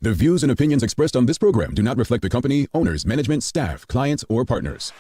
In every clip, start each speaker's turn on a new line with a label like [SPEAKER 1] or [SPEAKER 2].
[SPEAKER 1] The views and opinions expressed on this program do not reflect the company, owners, management, staff, clients, or partners.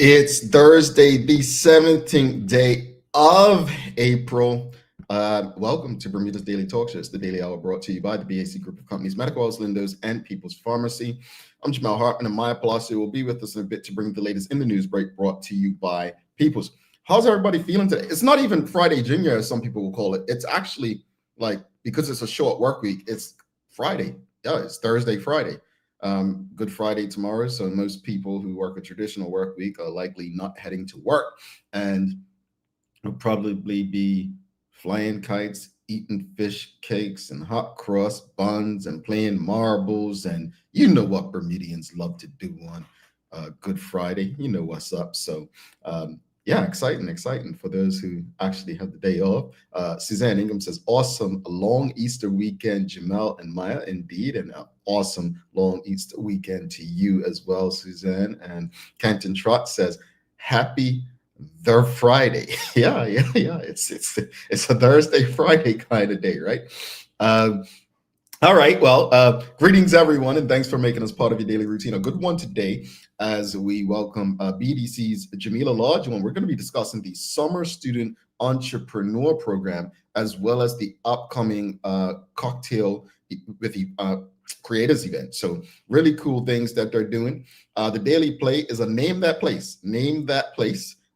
[SPEAKER 2] It's Thursday, the 17th day of April. Welcome to Bermuda's Daily Talk Show. It's the Daily Hour brought to you by the BEDC Group of Companies, Medical House Lindos, and People's Pharmacy. I'm Jamillah Hartman, and Maya Palacio will be with us in a bit to bring the latest in the news break brought to you by People's. How's everybody feeling today? It's not even Friday Junior, as some people will call it. It's actually like, because it's a short work week, it's Friday. Yeah, it's Thursday, Friday. Good Friday tomorrow, so most people who work a traditional work week are likely not heading to work and will probably be flying kites, eating fish cakes and hot cross buns and playing marbles, and you know what Bermudians love to do on Good Friday. You know what's up. So yeah, exciting for those who actually have the day off. Suzanne Ingham says, awesome long Easter weekend, Jamel and Maya. Indeed, and an awesome long Easter weekend to you as well, Suzanne. And Canton Trot says, happy the Friday. yeah. It's a Thursday, Friday kind of day, right? All right, well, greetings everyone, and thanks for making us part of your daily routine. A good one today as we welcome BEDC's Jamillah Lodge, and we're going to be discussing the Summer Student Entrepreneur Program, as well as the upcoming cocktail with the creators event. So really cool things that they're doing. The daily play is a name that place.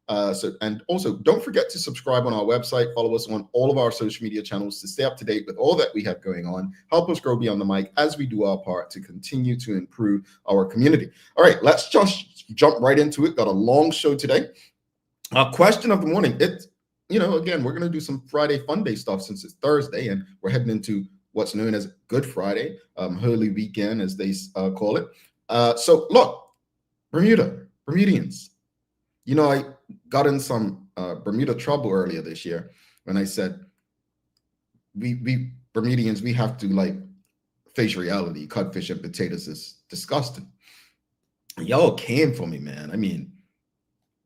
[SPEAKER 2] And also don't forget to subscribe on our website, follow us on all of our social media channels to stay up to date with all that we have going on. Help us grow beyond the mic as we do our part to continue to improve our community. All right, let's just jump right into it. Got a long show today. Question of the morning. Again, we're going to do some Friday Fun Day stuff since it's Thursday and we're heading into what's known as Good Friday, Holy Weekend as they call it. So look, Bermudians, I got in some Bermuda trouble earlier this year when I said we Bermudians, we have to face reality. Codfish and potatoes is disgusting. Y'all came for me, man. I mean,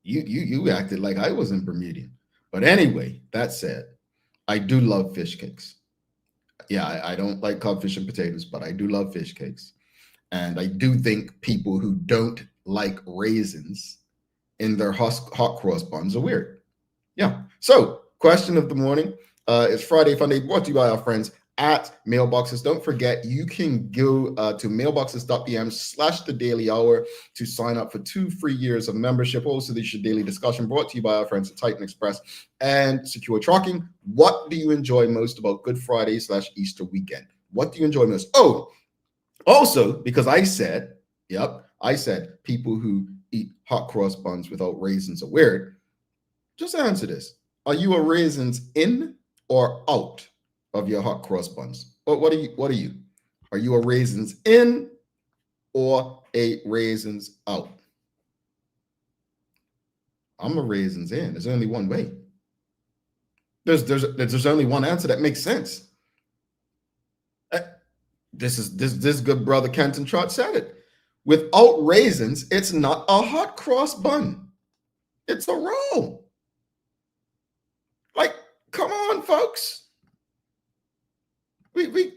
[SPEAKER 2] you acted like I wasn't Bermudian. But anyway, that said, I do love fish cakes. Yeah, I don't like codfish and potatoes, but I do love fish cakes. And I do think people who don't like raisins in their hot cross buns are weird. Yeah. So question of the morning is Friday Fun Day, brought to you by our friends at Mailboxes. Don't forget, you can go to mailboxes.pm/the daily hour to sign up for 2 free years of membership. Also, this is your daily discussion brought to you by our friends at Titan Express and Secure Trucking. What do you enjoy most about Good Friday/Easter weekend? What do you enjoy most? Oh, also, because I said people who eat hot cross buns without raisins are weird. Just answer this. Are you a raisins in or out of your hot cross buns? What are you? Are you a raisins in or a raisins out? I'm a raisins in. There's only one way. There's only one answer that makes sense. This good brother Canton Trot said it. Without raisins, it's not a hot cross bun. It's a roll. Come on, folks.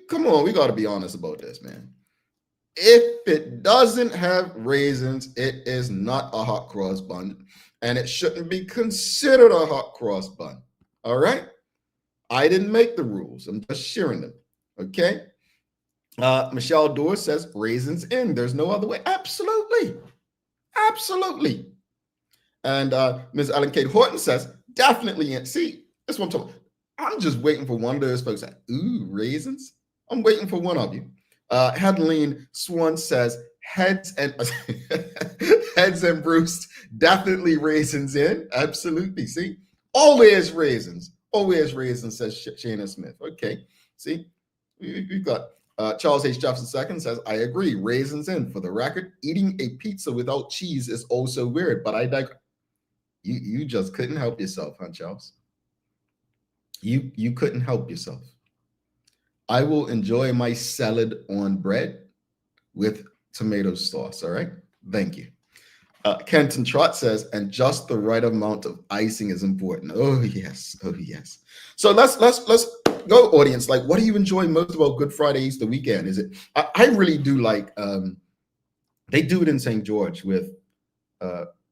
[SPEAKER 2] Come on, we got to be honest about this, man. If it doesn't have raisins, it is not a hot cross bun, and it shouldn't be considered a hot cross bun. All right? I didn't make the rules. I'm just sharing them. Okay. Michelle Dorr says raisins in. There's no other way. Absolutely. Absolutely. And Ms. Ellen Kate Horton says definitely in. See, that's what I'm talking about. I'm just waiting for one of those folks that, ooh, raisins. I'm waiting for one of you. Headline Swan says heads and heads and Bruce, definitely raisins in. Absolutely. See, always raisins. Always raisins, says Shana Smith. Okay. See, we've got Charles H. Jefferson II says, I agree. Raisins in. For the record, eating a pizza without cheese is also weird, but I digress. You just couldn't help yourself, huh, Charles? You couldn't help yourself. I will enjoy my salad on bread with tomato sauce. All right. Thank you. Kenton Trott says, and just the right amount of icing is important. Oh yes. Oh yes. So let's go, audience. Like, what do you enjoy most about Good Friday, Easter weekend? Is it? I really do like. They do it in St. George with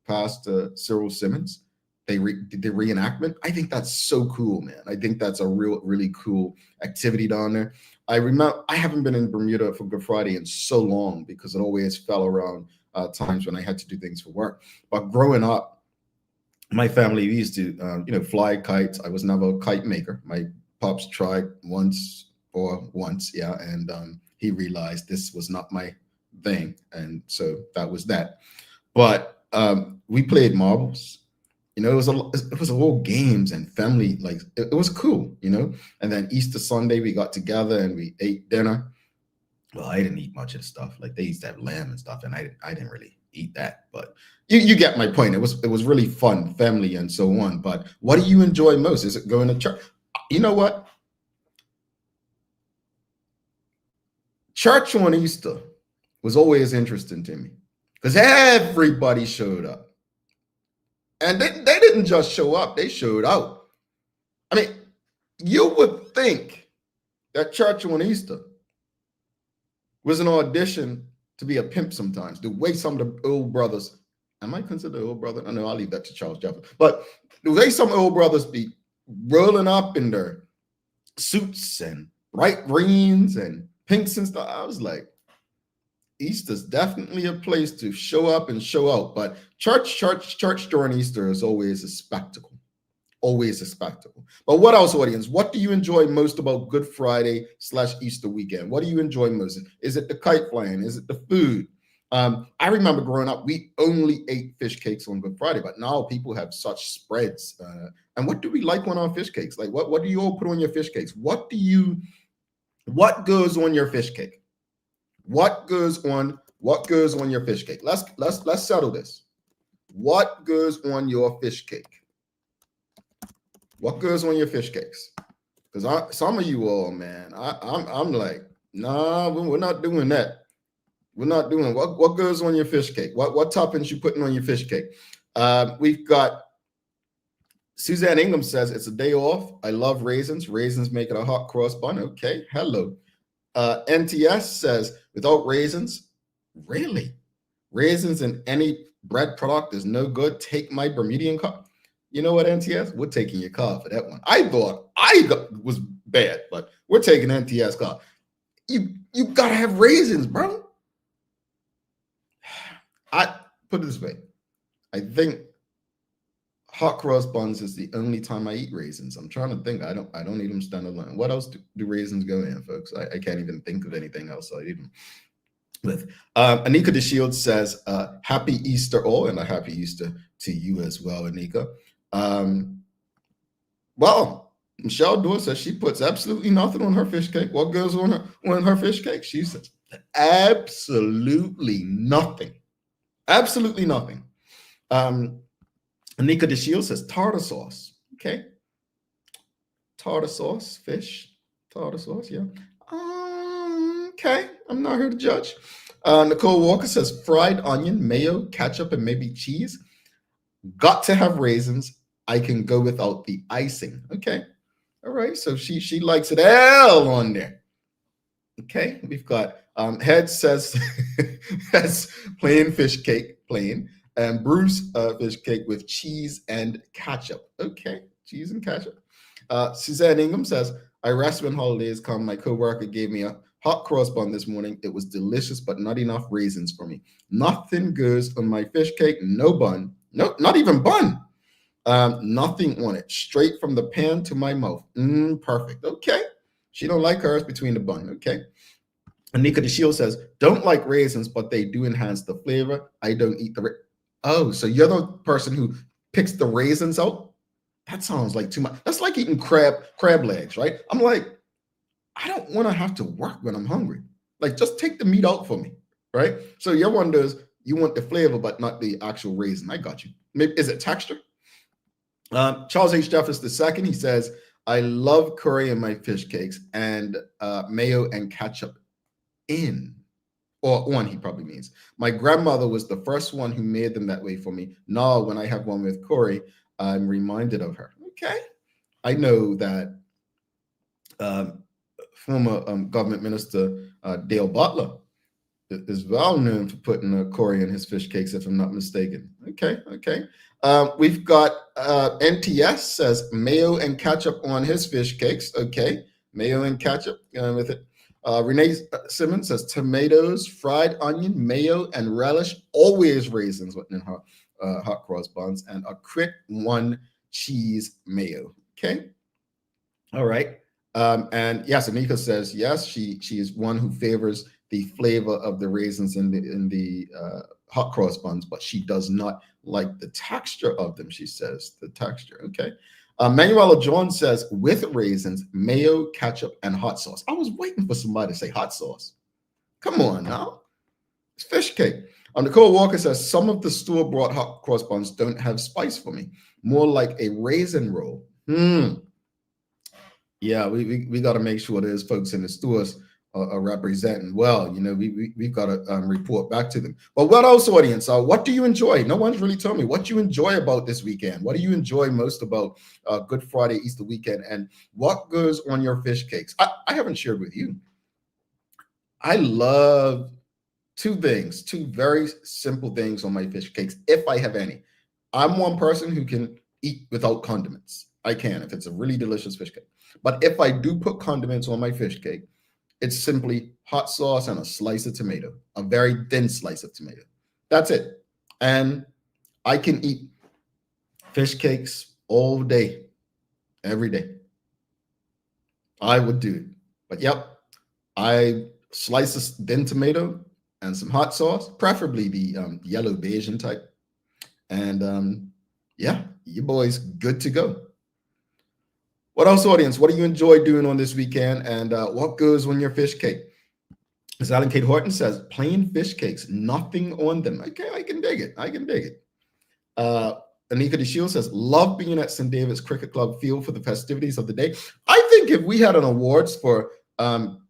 [SPEAKER 2] Pastor Cyril Simmons. The reenactment. I think that's so cool, man. I think that's a really cool activity down there. I remember I haven't been in Bermuda for Good Friday in so long because it always fell around times when I had to do things for work. But growing up, my family, we used to, fly kites. I was never a kite maker. My pops tried once, yeah, and he realized this was not my thing, and so that was that. But we played marbles. It was all games and family. Like it was cool, And then Easter Sunday we got together and we ate dinner. Well, I didn't eat much of the stuff. Like they used to have lamb and stuff, and I didn't really eat that. But you get my point. It was really fun, family, and so on. But what do you enjoy most? Is it going to church? You know what? Church on Easter was always interesting to me because everybody showed up. And they didn't just show up, they showed out. I mean, you would think that church on Easter was an audition to be a pimp sometimes. The way some of the old brothers, am I considered old brother? I know I'll leave that to Charles Jefferson. But the way some old brothers be rolling up in their suits and bright greens and pinks and stuff, I was like, Easter's definitely a place to show up and show out, but church during Easter is always a spectacle, always a spectacle. But what else, audience? What do you enjoy most about Good Friday / Easter weekend? What do you enjoy most? Is it the kite flying? Is it the food? I remember growing up, we only ate fish cakes on Good Friday, but now people have such spreads. And what do we like on our fish cakes? Like, what do you all put on your fish cakes? What goes on your fish cake? What goes on your fish cake? Let's settle this. What goes on your fish cake? What goes on your fish cakes? Because some of you all, man, I'm like, nah, we're not doing that. We're not doing what goes on your fish cake. What toppings you putting on your fish cake? We've got Suzanne Ingham says it's a day off. I love raisins. Raisins make it a hot cross bun. Okay, hello. NTS says, without raisins, really? Raisins in any bread product is no good. Take my Bermudian car. You know what, NTS? We're taking your car for that one. I thought was bad, but we're taking NTS car. You gotta have raisins, bro. I put it this way. I think hot cross buns is the only time I eat raisins. I'm trying to think. I don't eat them standalone. What else do raisins go in, folks? I can't even think of anything else I eat them with. Anika DeShields says, happy Easter all, and a happy Easter to you as well, Anika. Well, Michelle Dorr says she puts absolutely nothing on her fish cake. What goes on her fish cake? She says absolutely nothing. Absolutely nothing. Anika DeShields says tartar sauce. Okay. Tartar sauce, fish, tartar sauce, yeah. Okay, I'm not here to judge. Nicole Walker says fried onion, mayo, ketchup, and maybe cheese. Got to have raisins. I can go without the icing. Okay. All right. So she likes it all on there. Okay. We've got Head says that's plain fish cake, plain. And Bruce fish cake with cheese and ketchup. Okay. cheese and ketchup. Suzanne Ingham says, I rest when holidays come. My coworker gave me a hot cross bun this morning. It was delicious, but not enough raisins for me. Nothing goes on my fish cake. No bun. No, not even bun. Nothing on it. Straight from the pan to my mouth. Perfect. Okay. She don't like hers between the bun. Okay. Anika DeShield says, don't like raisins, but they do enhance the flavor. I don't eat the Oh, so you're the person who picks the raisins out? That sounds like too much. That's like eating crab legs, right? I'm like, I don't want to have to work when I'm hungry. Like, just take the meat out for me, right? So your one does, you want the flavor, but not the actual raisin. I got you. Maybe is it texture? Charles H. Jeffers II, he says, I love curry in my fish cakes and mayo and ketchup in, or on, he probably means. My grandmother was the first one who made them that way for me. Now, when I have one with curry, I'm reminded of her. Okay. I know that former government minister Dale Butler is well known for putting curry in his fish cakes, if I'm not mistaken. Okay. We've got NTS says mayo and ketchup on his fish cakes. Okay. Mayo and ketchup with it. Renee Simmons says tomatoes, fried onion, mayo, and relish, always raisins in her hot cross buns, and a quick one cheese mayo. Okay. All right. And yes, Anika says yes, she is one who favors the flavor of the raisins in the hot cross buns, but she does not like the texture of them. She says the texture. Okay. Manuela Jones says, with raisins, mayo, ketchup, and hot sauce. I was waiting for somebody to say hot sauce. Come on now. It's fish cake. Nicole Walker says, some of the store-bought hot cross buns don't have spice for me. More like a raisin roll. Yeah, we got to make sure there's folks in the stores are representing well. You know, we've got to report back to them. But what else, audience? What do you enjoy? No one's really told me what you enjoy about this weekend. What do you enjoy most about Good Friday, Easter weekend? And what goes on your fish cakes? I haven't shared with you. I love two very simple things on my fish cakes, if I have any. I'm one person who can eat without condiments. I can, if it's a really delicious fish cake. But if I do put condiments on my fish cake, it's simply hot sauce and a slice of tomato, a very thin slice of tomato. That's it. And I can eat fish cakes all day, every day. I would do it. But yep, I slice a thin tomato and some hot sauce, preferably the yellow Bayesian type. And yeah, your boy's good to go. What else, audience? What do you enjoy doing on this weekend? And what goes on your fish cake? As Alan Kate Horton says, plain fish cakes, nothing on them. Okay, I can dig it. Anika DeShield says, love being at St. David's Cricket Club field for the festivities of the day. I think if we had an awards for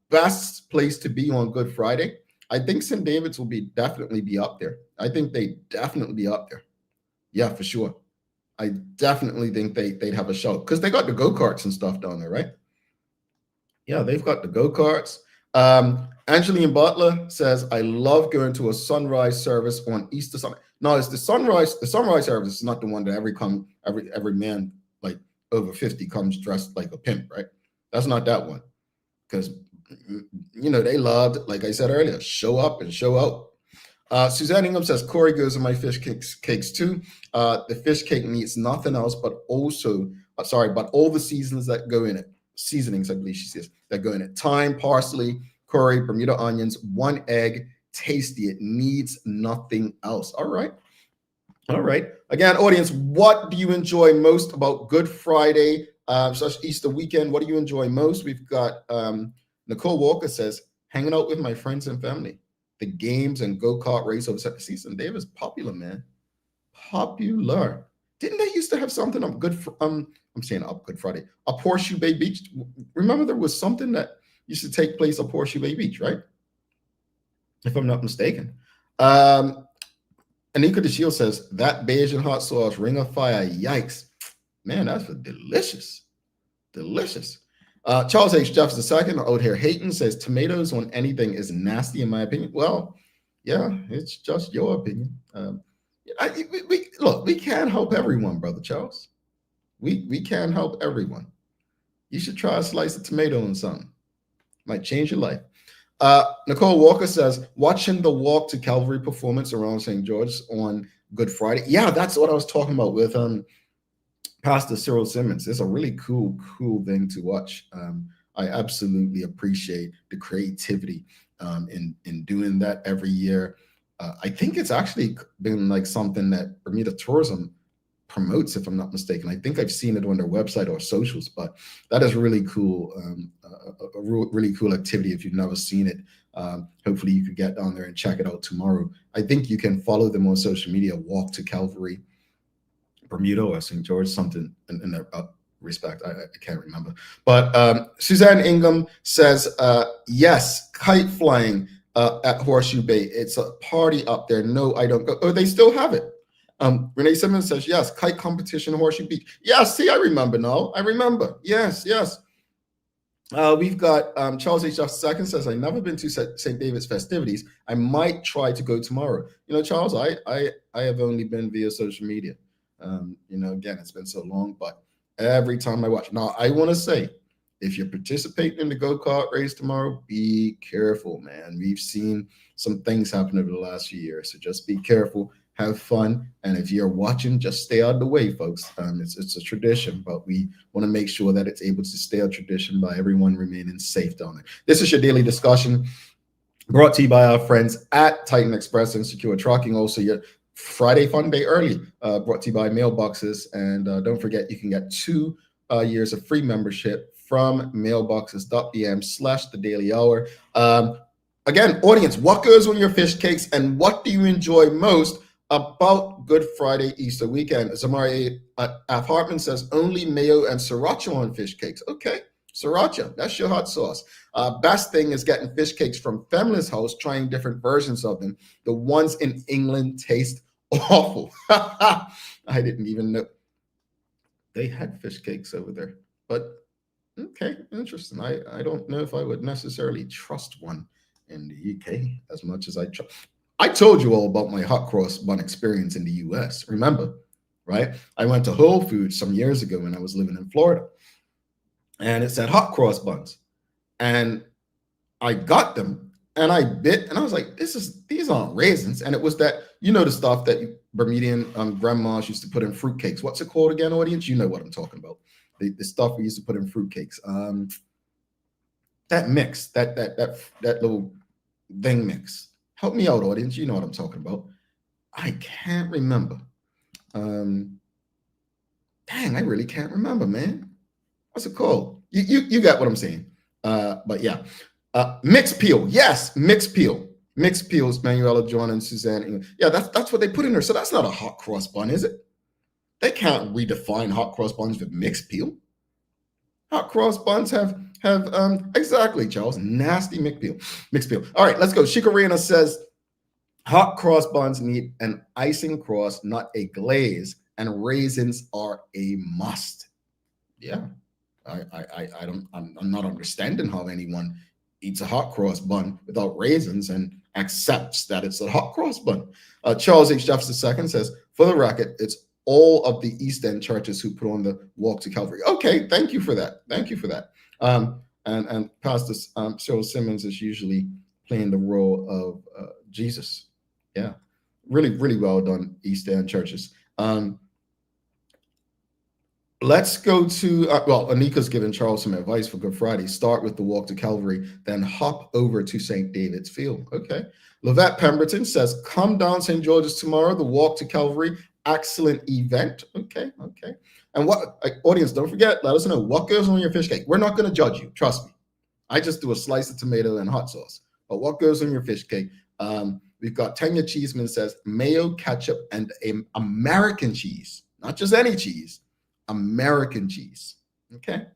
[SPEAKER 2] best place to be on Good Friday, I think St. David's will definitely be up there. I think they definitely be up there. Yeah, for sure. I definitely think they'd have a show because they got the go-karts and stuff down there, right? Yeah, they've got the go-karts. Angeline Butler says, I love going to a sunrise service on Easter Sunday. No, it's the sunrise service is not the one that every man like over 50 comes dressed like a pimp, right? That's not that one. Because you know, they loved, like I said earlier, show up and show out. Suzanne Ingham says, Corey goes in my fish cakes too. The fish cake needs nothing else, but also, but all the seasonings that go in it. Seasonings, I believe she says, that go in it. Thyme, parsley, curry, Bermuda onions, 1 egg. Tasty. It needs nothing else. All right. Again, audience, what do you enjoy most about Good Friday / Easter weekend? What do you enjoy most? We've got Nicole Walker says, hanging out with my friends and family. The games and go-kart race over St. David's popular, man. Popular. Didn't they used to have something up Good Friday, up Horseshoe Bay Beach? Remember there was something that used to take place up Horseshoe Bay Beach, right? If I'm not mistaken. Anika DeShield says, that Bayesian hot sauce, ring of fire, yikes. Man, that's delicious. Charles H. Jeffs II, out here hating, says tomatoes on anything is nasty in my opinion. Well, yeah, it's just your opinion. Look, we can't help everyone, Brother Charles. We can't help everyone. You should try a slice of tomato and something. Might change your life. Nicole Walker says, watching the Walk to Calvary performance around St. George on Good Friday. Yeah, that's what I was talking about with Pastor Cyril Simmons. It's a really cool thing to watch. I absolutely appreciate the creativity in doing that every year. I think it's actually been like something that Bermuda Tourism promotes, if I'm not mistaken. I think I've seen it on their website or socials, but that is really cool. A really cool activity. If you've never seen it, hopefully you could get down there and check it out tomorrow. I think you can follow them on social media, Walk to Calvary Bermuda or St. George, something in that respect. I can't remember. But Suzanne Ingham says, yes, kite flying at Horseshoe Bay. It's a party up there. No, I don't go. Oh, they still have it. Renee Simmons says, yes, kite competition, Horseshoe Beach. Yeah, see, I remember now. I remember. Yes. We've got Charles H. II says, I've never been to St. David's festivities. I might try to go tomorrow. You know, Charles, I have only been via social media. You know, again, it's been so long, but every time I watch. Now, I want to say, if you're participating in the go-kart race tomorrow, be careful, man. We've seen some things happen over the last few years, so just be careful. Have fun, and if you're watching, just stay out of the way, folks. It's a tradition, but we want to make sure that it's able to stay a tradition by everyone remaining safe down there. This is your daily discussion, brought to you by our friends at Titan Express and Secure Trucking. Also, your Friday Fun Day early, brought to you by Mailboxes, and don't forget you can get 2 years of free membership from mailboxes.bm/the-daily-hour. Again, audience, what goes on your fish cakes, and what do you enjoy most about Good Friday Easter weekend? Zamari F. Hartman says only mayo and sriracha on fish cakes. Okay, sriracha, that's your hot sauce. Best thing is getting fish cakes from Femla's house, trying different versions of them. The ones in England taste awful. I didn't even know they had fish cakes over there, but okay, interesting. I don't know if I would necessarily trust one in the UK as much as I trust. I told you all about my hot cross bun experience in the US, remember, right? I went to Whole Foods some years ago when I was living in Florida, and it said hot cross buns, and I got them, and I bit, and I was like, these aren't raisins. And it was that, you know, the stuff that Bermudian grandmas used to put in fruitcakes. What's it called again, audience? You know what I'm talking about. The stuff we used to put in fruitcakes. That mix, that little thing mix. Help me out, audience. You know what I'm talking about. I can't remember. Dang, I really can't remember, man. What's it called? You got what I'm saying. But yeah. Mixed peel. Yes, mixed peel. Mixed peels, Manuela, John, and Suzanne. Yeah, that's what they put in there. So that's not a hot cross bun, is it? They can't redefine hot cross buns with mixed peel. Hot cross buns have exactly, Charles, nasty mixed peel. All right, let's go. Shikarina says hot cross buns need an icing cross, not a glaze, and raisins are a must. Yeah, I'm not understanding how anyone eats a hot cross bun without raisins and accepts that it's a hot cross bun. Charles H. Jefferson II says, for the record, it's all of the East End churches who put on the Walk to Calvary. Okay, thank you for that. Thank you for that. And Pastor Cyril Simmons is usually playing the role of Jesus. Yeah, really, really well done, East End churches. Let's go to, well, Anika's giving Charles some advice for Good Friday. Start with the Walk to Calvary, then hop over to St. David's Field. Okay. Lavette Pemberton says, come down St. George's tomorrow, the Walk to Calvary. Excellent event. Okay. And what, audience, don't forget, let us know what goes on your fish cake. We're not going to judge you. Trust me. I just do a slice of tomato and hot sauce. But what goes on your fish cake? We've got Tanya Cheeseman says, mayo, ketchup, and American cheese. Not just any cheese. American cheese. Okay.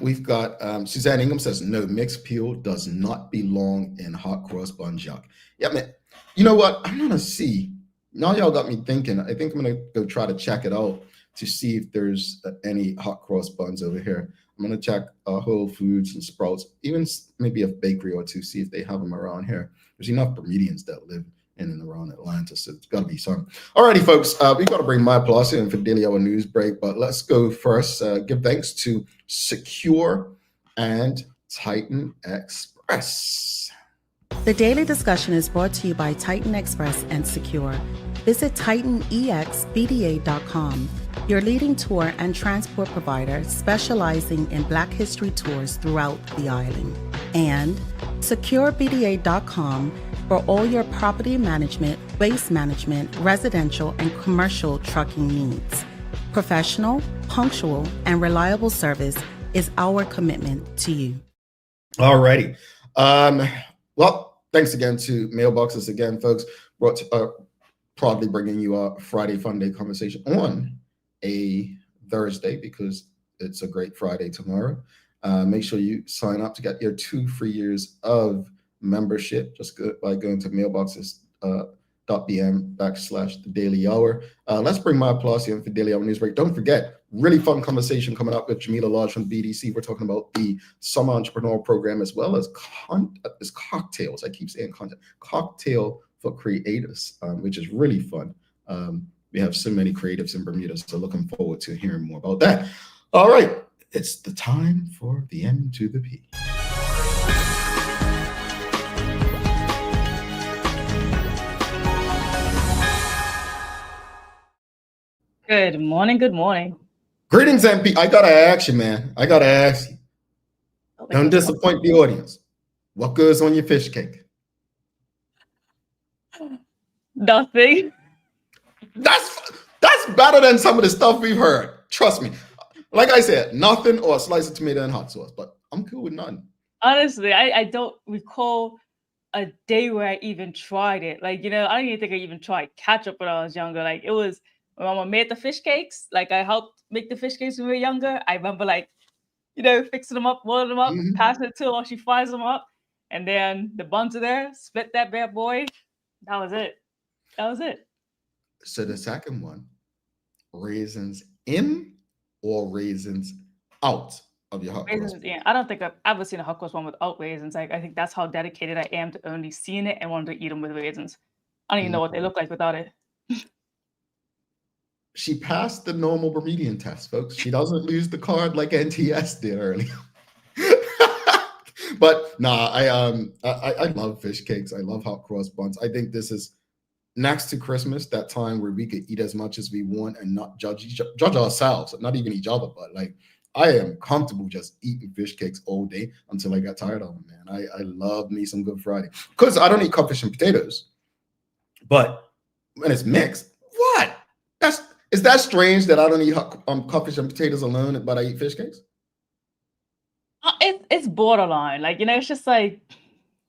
[SPEAKER 2] We've got Suzanne Ingham says, no, mixed peel does not belong in hot cross bun, Jacques. Yeah, man. You know what? I'm gonna see. Now y'all got me thinking. I think I'm gonna go try to check it out to see if there's any hot cross buns over here. I'm gonna check Whole Foods and Sprouts, even maybe a bakery or two, see if they have them around here. There's enough Bermudians that live in and around Atlanta. So it's got to be some. Alrighty, folks, we got to bring my plus in for daily hour news break, but let's go first. Give thanks to Secure and Titan Express.
[SPEAKER 3] The daily discussion is brought to you by Titan Express and Secure. Visit TitanEXBDA.com, your leading tour and transport provider specializing in Black History tours throughout the island. And SecureBDA.com for all your property management, waste management, residential, and commercial trucking needs. Professional, punctual, and reliable service is our commitment to you.
[SPEAKER 2] Alrighty. Well, thanks again to Mailboxes again, folks. Proudly bringing you a Friday Fun Day conversation on a Thursday because it's a great Friday tomorrow. Make sure you sign up to get your 2 free years of membership just by going to mailboxes.bm/the daily hour. Let's bring my applause here for Daily Hour News Break. Don't forget, really fun conversation coming up with Jamillah Lodge from BEDC. We're talking about the Summer Entrepreneur Program as well as cocktails. I keep saying content. Cocktail for creators, which is really fun. We have so many creatives in Bermuda, so looking forward to hearing more about that. All right, it's the time for the M to the P.
[SPEAKER 4] Good morning. Good morning.
[SPEAKER 2] Greetings, MP. I gotta ask you, man. I gotta ask you. Don't disappoint the audience. What goes on your fish cake?
[SPEAKER 4] Nothing.
[SPEAKER 2] That's better than some of the stuff we've heard. Trust me. Like I said, nothing or a slice of tomato and hot sauce, but I'm cool with none.
[SPEAKER 4] Honestly, I don't recall a day where I even tried it. Like, I don't even think I even tried ketchup when I was younger. Like, it was when Mama made the fish cakes. Like, I helped make the fish cakes when we were younger. I remember, fixing them up, boiling them up, passing it to her while she fries them up. And then the buns are there, split that bad boy. That was it.
[SPEAKER 2] So the second one, raisins in or raisins out of your hot cross?
[SPEAKER 4] Yeah, I don't think I've ever seen a hot cross one without raisins. Like, I think that's how dedicated I am to only seeing it and wanting to eat them with raisins. I don't even know what they look like without it.
[SPEAKER 2] She passed the normal Bermudian test, folks. She doesn't lose the card like NTS did earlier. But I love fish cakes. I love hot cross buns. I think this is next to Christmas, that time where we could eat as much as we want and not judge ourselves, not even each other. But like, I am comfortable just eating fish cakes all day until I got tired of them, man. I love me some Good Friday because I don't eat codfish and potatoes. But when it's mixed, what? Is that strange that I don't eat codfish and potatoes alone, but I eat fish cakes?
[SPEAKER 4] It's borderline. Like, it's just like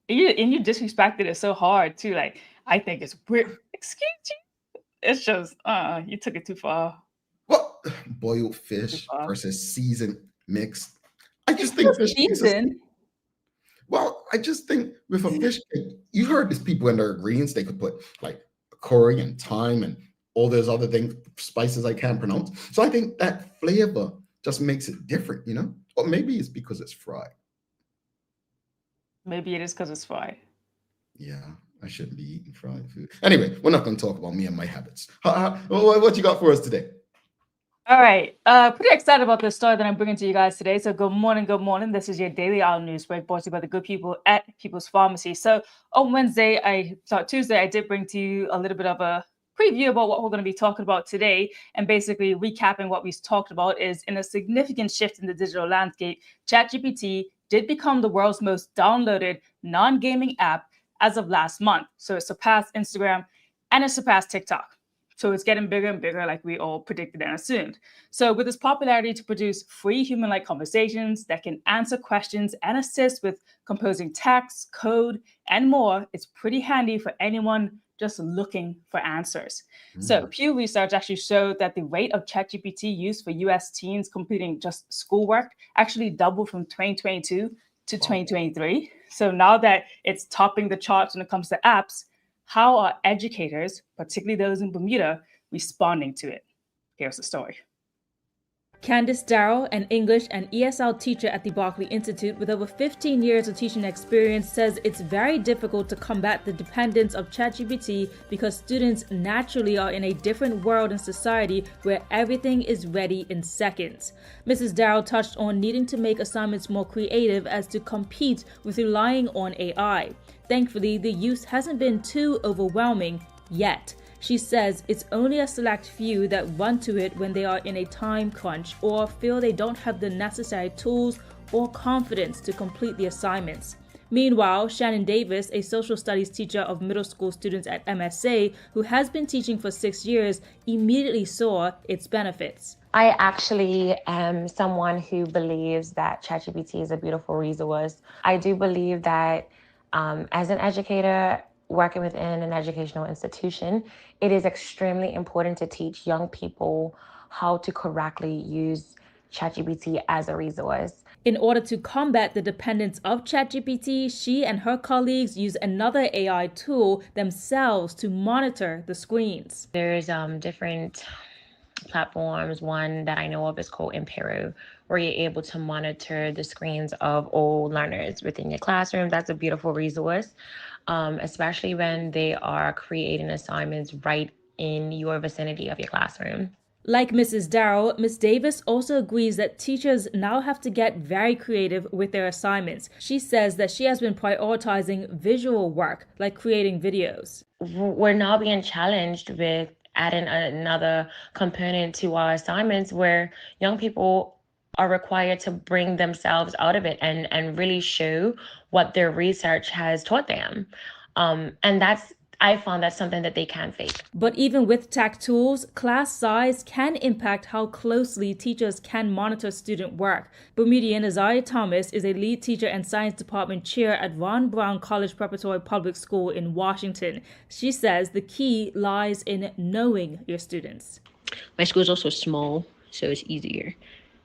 [SPEAKER 4] you disrespected it so hard too. Like, I think it's weird. Excuse you. It's just you took it too far.
[SPEAKER 2] Well, boiled fish versus seasoned mixed. I just think fish season. Well, I just think with a fish cake, you heard these people in their ingredients, they could put like curry and thyme and all those other things, spices I can't pronounce. So I think that flavor just makes it different, Or maybe it's because it's fried.
[SPEAKER 4] Maybe it is because it's fried.
[SPEAKER 2] Yeah, I shouldn't be eating fried food. Anyway, we're not going to talk about me and my habits. What you got for us today?
[SPEAKER 4] All right. Pretty excited about this story that I'm bringing to you guys today. So good morning. Good morning. This is your Daily Hour News Break brought to you by the good people at People's Pharmacy. So on Tuesday, I did bring to you a little bit of a preview about what we're going to be talking about today. And basically recapping what we talked about is in a significant shift in the digital landscape, ChatGPT did become the world's most downloaded non-gaming app as of last month. So it surpassed Instagram and it surpassed TikTok. So it's getting bigger and bigger like we all predicted and assumed. So with its popularity to produce free human-like conversations that can answer questions and assist with composing text, code, and more, it's pretty handy for anyone just looking for answers. So Pew Research actually showed that the rate of ChatGPT use for US teens completing just schoolwork actually doubled from 2022 to 2023. So now that it's topping the charts when it comes to apps, how are educators, particularly those in Bermuda, responding to it? Here's the story. Candice Darrow, an English and ESL teacher at the Berkeley Institute with over 15 years of teaching experience, says it's very difficult to combat the dependence of ChatGPT because students naturally are in a different world and society where everything is ready in seconds. Mrs. Darrow touched on needing to make assignments more creative as to compete with relying on AI. Thankfully, the use hasn't been too overwhelming yet. She says it's only a select few that run to it when they are in a time crunch or feel they don't have the necessary tools or confidence to complete the assignments. Meanwhile, Shannon Davis, a social studies teacher of middle school students at MSA, who has been teaching for 6 years, immediately saw its benefits.
[SPEAKER 5] I actually am someone who believes that ChatGPT is a beautiful resource. I do believe that as an educator, working within an educational institution, it is extremely important to teach young people how to correctly use ChatGPT as a resource.
[SPEAKER 4] In order to combat the dependence of ChatGPT, she and her colleagues use another AI tool themselves to monitor the screens.
[SPEAKER 5] There's different platforms. One that I know of is called Impero, where you're able to monitor the screens of all learners within your classroom. That's a beautiful resource, especially when they are creating assignments right in your vicinity of your classroom.
[SPEAKER 4] Like Mrs. Darrow, Ms. Davis also agrees that teachers now have to get very creative with their assignments. She says that she has been prioritizing visual work, like creating videos.
[SPEAKER 5] We're now being challenged with adding another component to our assignments where young people are required to bring themselves out of it and really show what their research has taught them. I found that's something that they can fake.
[SPEAKER 4] But even with tech tools, class size can impact how closely teachers can monitor student work. Bermudian Isaiah Thomas is a lead teacher and science department chair at Ron Brown College Preparatory Public School in Washington. She says the key lies in knowing your students.
[SPEAKER 6] My school is also small, so it's easier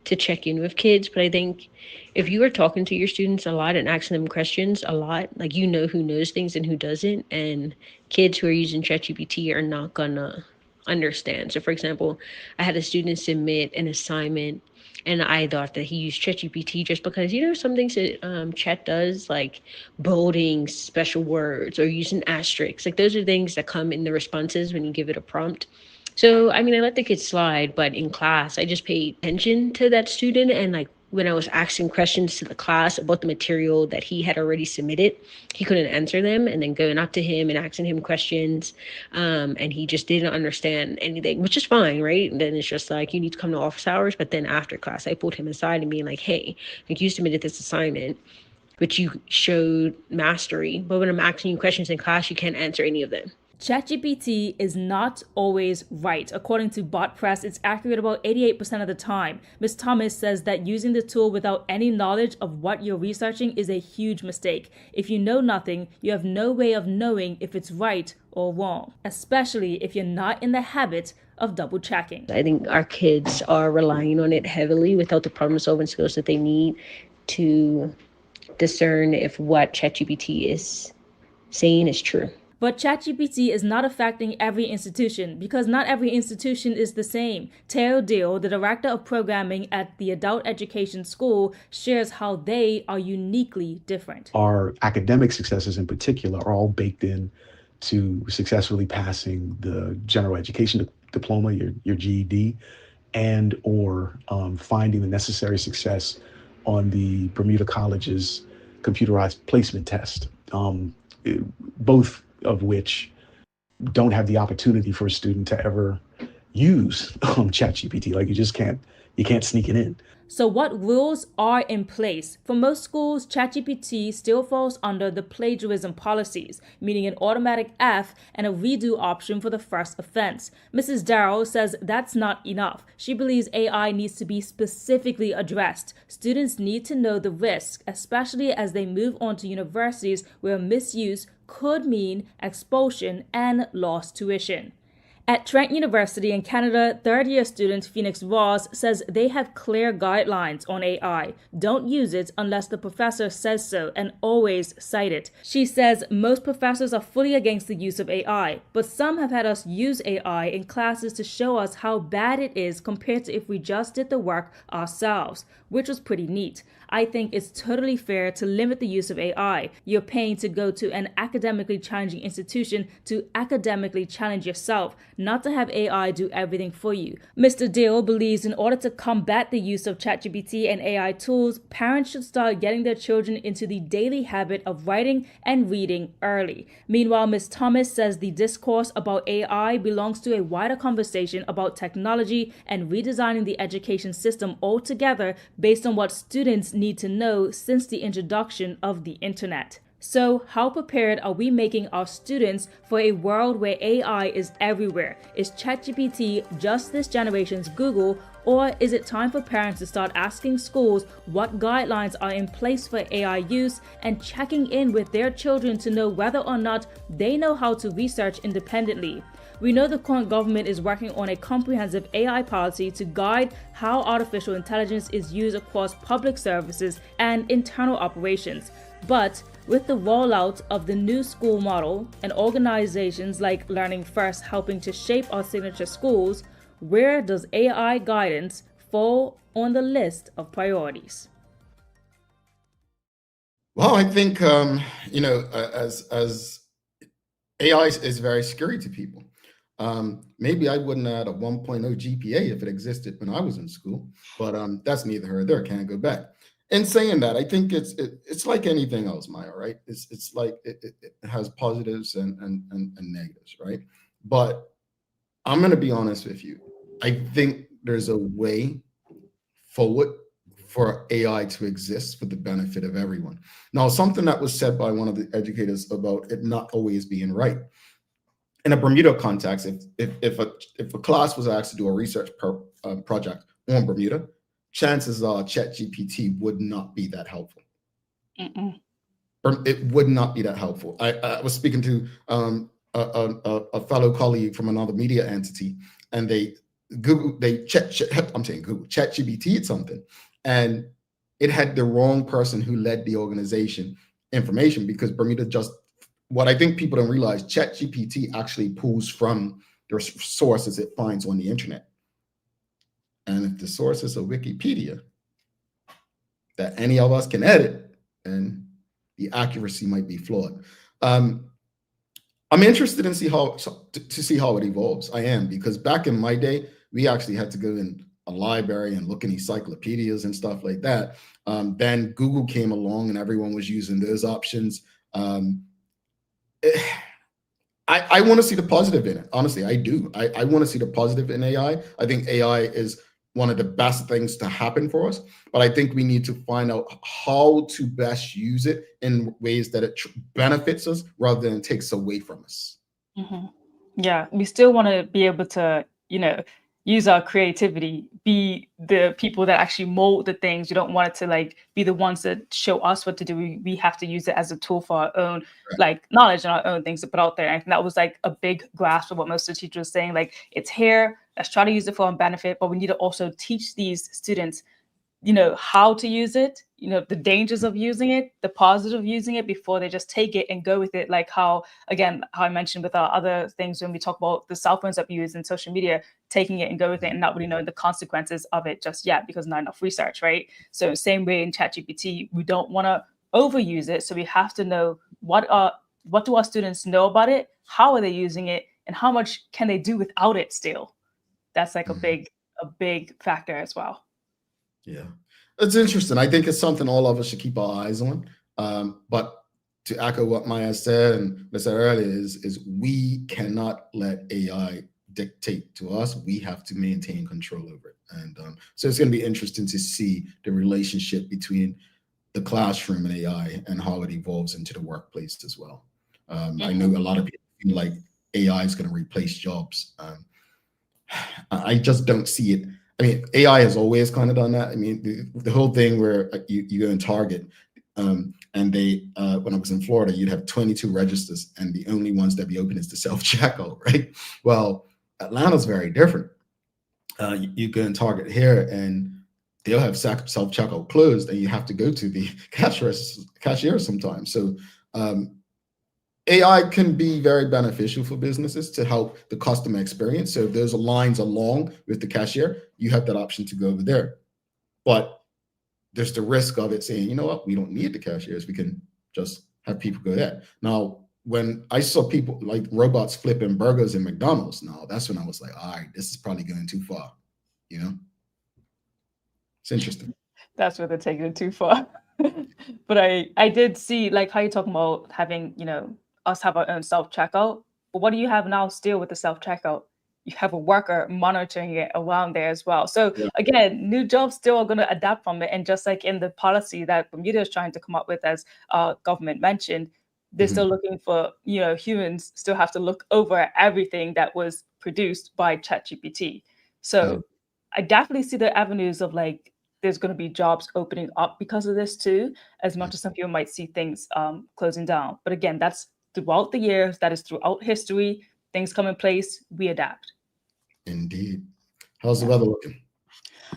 [SPEAKER 6] to check in with kids. But I think if you are talking to your students a lot and asking them questions a lot, like, you know who knows things and who doesn't, and kids who are using ChatGPT are not gonna understand. So for example, I had a student submit an assignment and I thought that he used ChatGPT just because, some things that Chat does, like bolding special words or using asterisks, like those are things that come in the responses when you give it a prompt. So, I let the kids slide, but in class, I just paid attention to that student. And like when I was asking questions to the class about the material that he had already submitted, he couldn't answer them. And then going up to him and asking him questions, and he just didn't understand anything, which is fine, right? And then it's just like, you need to come to office hours. But then after class, I pulled him aside and being like, hey, like, you submitted this assignment, which you showed mastery. But when I'm asking you questions in class, you can't answer any of them.
[SPEAKER 4] ChatGPT is not always right. According to BotPress, it's accurate about 88% of the time. Ms. Thomas says that using the tool without any knowledge of what you're researching is a huge mistake. If you know nothing, you have no way of knowing if it's right or wrong, especially if you're not in the habit of double checking.
[SPEAKER 6] I think our kids are relying on it heavily without the problem-solving skills that they need to discern if what ChatGPT is saying is true.
[SPEAKER 4] But ChatGPT is not affecting every institution because not every institution is the same. Teo Deal, the director of programming at the Adult Education School, shares how they are uniquely different.
[SPEAKER 7] Our academic successes in particular are all baked in to successfully passing the general education diploma, your GED, and or finding the necessary success on the Bermuda College's computerized placement test, both of which don't have the opportunity for a student to ever use ChatGPT. Like, you can't sneak it in.
[SPEAKER 4] So what rules are in place? For most schools, ChatGPT still falls under the plagiarism policies, meaning an automatic F and a redo option for the first offense. Mrs. Darrow says that's not enough. She believes AI needs to be specifically addressed. Students need to know the risks, especially as they move on to universities where misuse could mean expulsion and lost tuition. At Trent University in Canada, third-year student Phoenix Ross says they have clear guidelines on AI. Don't use it unless the professor says so, and always cite it. She says most professors are fully against the use of AI, but some have had us use AI in classes to show us how bad it is compared to if we just did the work ourselves, which was pretty neat. I think it's totally fair to limit the use of AI. You're paying to go to an academically challenging institution to academically challenge yourself, not to have AI do everything for you. Mr. Deal believes in order to combat the use of ChatGPT and AI tools, parents should start getting their children into the daily habit of writing and reading early. Meanwhile, Ms. Thomas says the discourse about AI belongs to a wider conversation about technology and redesigning the education system altogether based on what students need to know since the introduction of the internet. So, how prepared are we making our students for a world where AI is everywhere? Is ChatGPT just this generation's Google, or is it time for parents to start asking schools what guidelines are in place for AI use and checking in with their children to know whether or not they know how to research independently? We know the current government is working on a comprehensive AI policy to guide how artificial intelligence is used across public services and internal operations. But with the rollout of the new school model and organizations like Learning First helping to shape our signature schools, where does AI guidance fall on the list of priorities?
[SPEAKER 2] Well, I think, as AI is very scary to people. Maybe I wouldn't add a 1.0 GPA if it existed when I was in school, but that's neither here nor there. Can't go back. In saying that, I think it's like anything else, Maya, right? It's like it has positives and negatives, right? But I'm going to be honest with you. I think there's a way forward for AI to exist for the benefit of everyone. Now, something that was said by one of the educators about it not always being right. In a Bermuda context, if a class was asked to do a research project on Bermuda, chances are ChatGPT would not be that helpful. It would not be that helpful. I was speaking to a fellow colleague from another media entity, and ChatGPT something, and it had the wrong person who led the organization information, because Bermuda just, what I think people don't realize, ChatGPT actually pulls from the sources it finds on the internet. And if the source is a Wikipedia that any of us can edit, then the accuracy might be flawed. I'm interested in see how it evolves. I am, because back in my day, we actually had to go in a library and look in encyclopedias and stuff like that. Then Google came along and everyone was using those options. I want to see the positive in it. Honestly, I do. I want to see the positive in AI. I think AI is one of the best things to happen for us, but I think we need to find out how to best use it in ways that it benefits us rather than takes away from us.
[SPEAKER 4] Yeah, we still want to be able to, use our creativity, be the people that actually mold the things. You don't want it to be the ones that show us what to do. We have to use it as a tool for our own knowledge and our own things to put out there. And I think that was a big grasp of what most of the teachers were saying. It's here, let's try to use it for our benefit, but we need to also teach these students how to use it, the dangers of using it, the positive of using it before they just take it and go with it. Like how I mentioned with our other things when we talk about the cell phones that we use in social media, taking it and go with it and not really knowing the consequences of it just yet because not enough research, right? So same way in ChatGPT, we don't want to overuse it. So we have to know what do our students know about it? How are they using it? And how much can they do without it still? That's a big factor as well.
[SPEAKER 2] Yeah, it's interesting. I think it's something all of us should keep our eyes on. But to echo what Maya said and I said earlier is we cannot let AI dictate to us. We have to maintain control over it. And so it's going to be interesting to see the relationship between the classroom and AI and how it evolves into the workplace as well. I know a lot of people feel like AI is going to replace jobs. I just don't see it. I mean, AI has always kind of done that. I mean, the whole thing where you go and Target, and they, when I was in Florida, you'd have 22 registers, and the only ones that be open is the self-checkout, right? Well, Atlanta's very different. You go and Target here, and they'll have self-checkout closed, and you have to go to the cashier sometimes. So AI can be very beneficial for businesses to help the customer experience. So if those lines are long with the cashier, you have that option to go over there. But there's the risk of it saying, you know what, we don't need the cashiers. We can just have people go there. Now, when I saw people like robots flipping burgers in McDonald's, now that's when I was like, all right, this is probably going too far. You know, it's interesting.
[SPEAKER 4] That's where they're taking it too far. But I did see like how you're talking about having, us have our own self-checkout. But what do you have now still with the self-checkout? You have a worker monitoring it around there as well. So again, new jobs still are going to adapt from it. And just like in the policy that Bermuda is trying to come up with, as government mentioned, they're still looking for, humans still have to look over everything that was produced by ChatGPT. So I definitely see the avenues of like, there's going to be jobs opening up because of this too, as much as some people might see things closing down. But again, that's throughout the years, that is throughout history, things come in place, we adapt.
[SPEAKER 2] Indeed. How's the weather looking?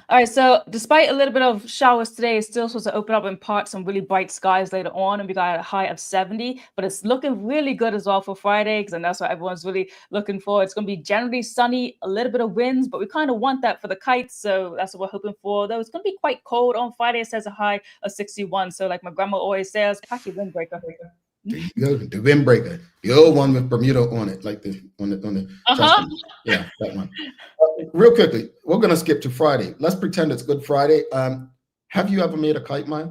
[SPEAKER 4] All right, so despite a little bit of showers today, it's still supposed to open up in parts, some really bright skies later on, and we got a high of 70, but it's looking really good as well for Friday, because that's what everyone's really looking for. It's going to be generally sunny, a little bit of winds, but we kind of want that for the kites, so that's what we're hoping for. Though it's going to be quite cold on Friday. It says a high of 61, so like my grandma always says, pack your windbreaker.
[SPEAKER 2] There you go, the windbreaker, the old one with Bermuda on it, like on the yeah, that one. Real quickly, we're gonna skip to Friday. Let's pretend it's Good Friday. Have you ever made a kite, Maya?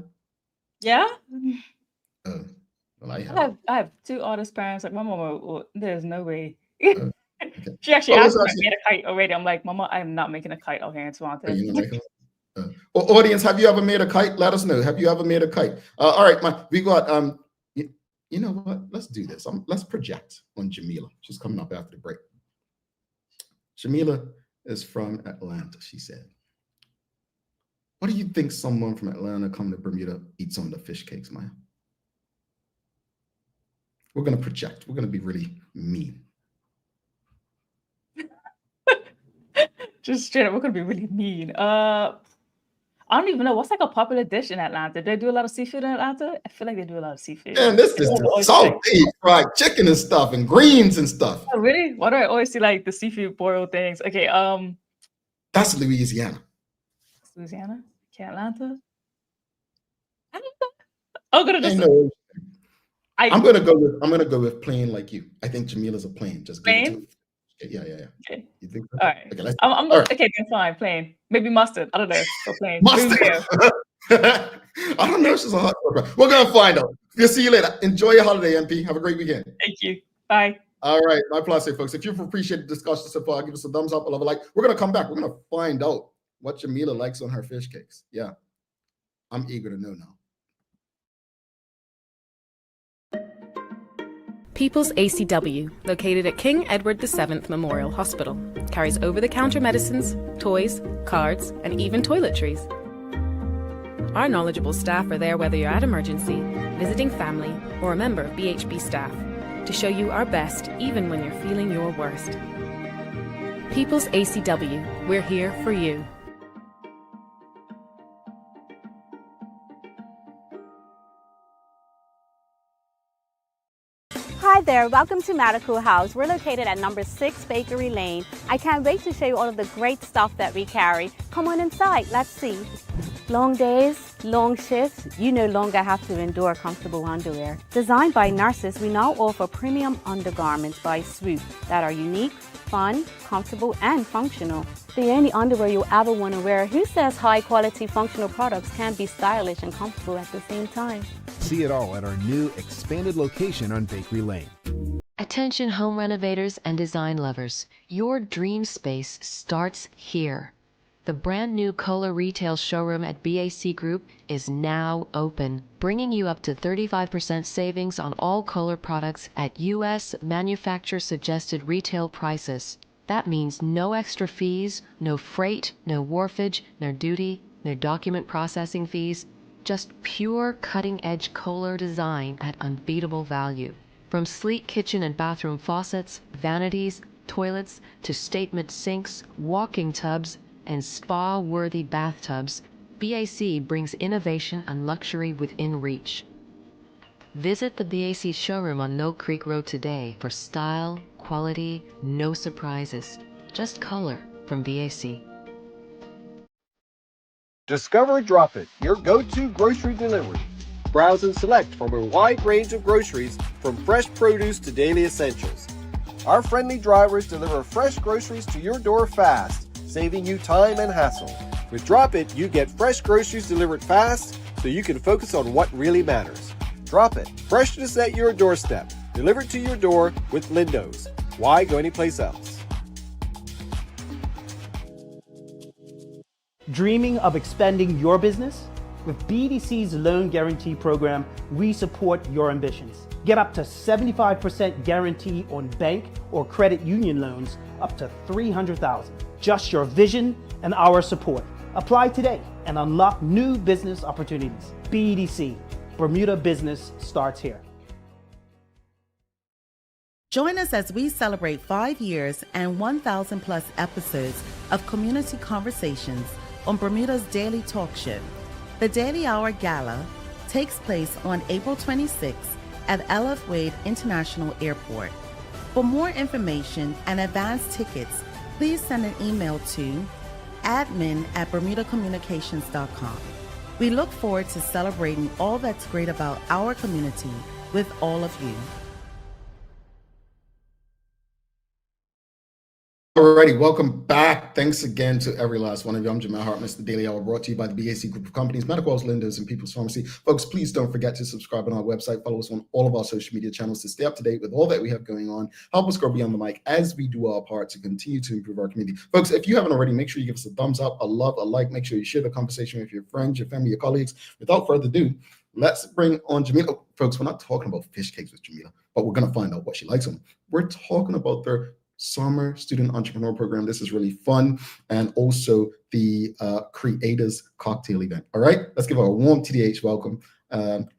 [SPEAKER 4] Yeah.
[SPEAKER 2] Well, I
[SPEAKER 4] have two artist parents. Like my mama, there's no way.
[SPEAKER 2] Okay.
[SPEAKER 4] She actually asked me if I made a kite already. I'm like, Mama, I'm not making a kite out here in Toronto.
[SPEAKER 2] Audience, have you ever made a kite? Let us know. Have you ever made a kite? All right, we got you know what? Let's do this. Let's project on Jamillah. She's coming up after the break. Jamillah is from Atlanta, she said. What do you think someone from Atlanta coming to Bermuda eats on the fish cakes, Maya? We're going to project. We're going to be really mean.
[SPEAKER 4] Just straight up, we're going to be really mean. I don't even know what's like a popular dish in Atlanta. Do they do a lot of seafood in Atlanta? I feel like they do a lot of seafood.
[SPEAKER 2] Man, this is salty fried chicken and stuff and greens and stuff.
[SPEAKER 4] Oh, really? Why do I always see like the seafood boiled things? Okay,
[SPEAKER 2] that's Louisiana.
[SPEAKER 4] Louisiana? Okay, Atlanta. I don't know. I'm
[SPEAKER 2] gonna go with plain like you. I think Jamilah's a plain. Just
[SPEAKER 4] plain.
[SPEAKER 2] Yeah.
[SPEAKER 4] Okay.
[SPEAKER 2] You think so?
[SPEAKER 4] All right.
[SPEAKER 2] Okay,
[SPEAKER 4] okay, then fine, plain. Maybe mustard. I don't know. So plain.
[SPEAKER 2] Mustard. I don't know if she's a hot dog. We're gonna find out. We'll see you later. Enjoy your holiday, MP. Have a great weekend.
[SPEAKER 4] Thank you. Bye.
[SPEAKER 2] All right, my pleasure, folks. If you've appreciated the discussion so far, give us a thumbs up, a love, a like. We're gonna come back. We're gonna find out what Jamillah likes on her fish cakes. Yeah, I'm eager to know now.
[SPEAKER 8] People's ACW, located at King Edward VII Memorial Hospital, carries over-the-counter medicines, toys, cards, and even toiletries. Our knowledgeable staff are there whether you're at emergency, visiting family, or a member of BHB staff, to show you our best even when you're feeling your worst. People's ACW, we're here for you.
[SPEAKER 9] Hi there, welcome to Medical House. We're located at number 6 Bakery Lane. I can't wait to show you all of the great stuff that we carry. Come on inside, let's see. Long days, long shifts, you no longer have to endure comfortable underwear. Designed by nurses, we now offer premium undergarments by Swoop that are unique, fun, comfortable, and functional. The only underwear you'll ever want to wear. Who says high-quality functional products can't be stylish and comfortable at the same time?
[SPEAKER 10] See it all at our new expanded location on Bakery Lane.
[SPEAKER 11] Attention home renovators and design lovers. Your dream space starts here. The brand new Kohler retail showroom at BAC Group is now open, bringing you up to 35% savings on all Kohler products at U.S. manufacturer suggested retail prices. That means no extra fees, no freight, no wharfage, no duty, no document processing fees, just pure cutting-edge Kohler design at unbeatable value. From sleek kitchen and bathroom faucets, vanities, toilets to statement sinks, walking tubs, and spa-worthy bathtubs, BAC brings innovation and luxury within reach. Visit the BAC showroom on Mill Creek Road today for style, quality, no surprises. Just color from BAC.
[SPEAKER 12] Discover Drop It, your go-to grocery delivery. Browse and select from a wide range of groceries, from fresh produce to daily essentials. Our friendly drivers deliver fresh groceries to your door fast, saving you time and hassle. With Drop It, you get fresh groceries delivered fast so you can focus on what really matters. Drop It, freshness at your doorstep, delivered to your door with Lindo's. Why go anyplace else?
[SPEAKER 13] Dreaming of expanding your business? With BEDC's Loan Guarantee Program, we support your ambitions. Get up to 75% guarantee on bank or credit union loans up to $300,000. Just your vision and our support. Apply today and unlock new business opportunities. BEDC, Bermuda Business starts here.
[SPEAKER 3] Join us as we celebrate 5 years and 1,000 plus episodes of community conversations on Bermuda's daily talk show. The Daily Hour Gala takes place on April 26th at LF Wade International Airport. For more information and advance tickets, please send an email to admin@bermudacommunications.com. We look forward to celebrating all that's great about our community with all of you.
[SPEAKER 2] Alrighty, welcome back. Thanks again to every last one of you. I'm Jamillah Hartness, the Daily Hour, brought to you by the BAC Group of Companies, Medical House, Lindo's, and People's Pharmacy. Folks, please don't forget to subscribe on our website. Follow us on all of our social media channels to stay up to date with all that we have going on. Help us grow beyond the mic as we do our part to continue to improve our community. Folks, if you haven't already, make sure you give us a thumbs up, a love, a like. Make sure you share the conversation with your friends, your family, your colleagues. Without further ado, let's bring on Jamillah. Oh, folks, we're not talking about fish cakes with Jamillah, but we're going to find out what she likes on them. We're talking about their Summer Student Entrepreneur Program. This is really fun, and also the Creators Cocktail event. All right, let's give her a warm TDH welcome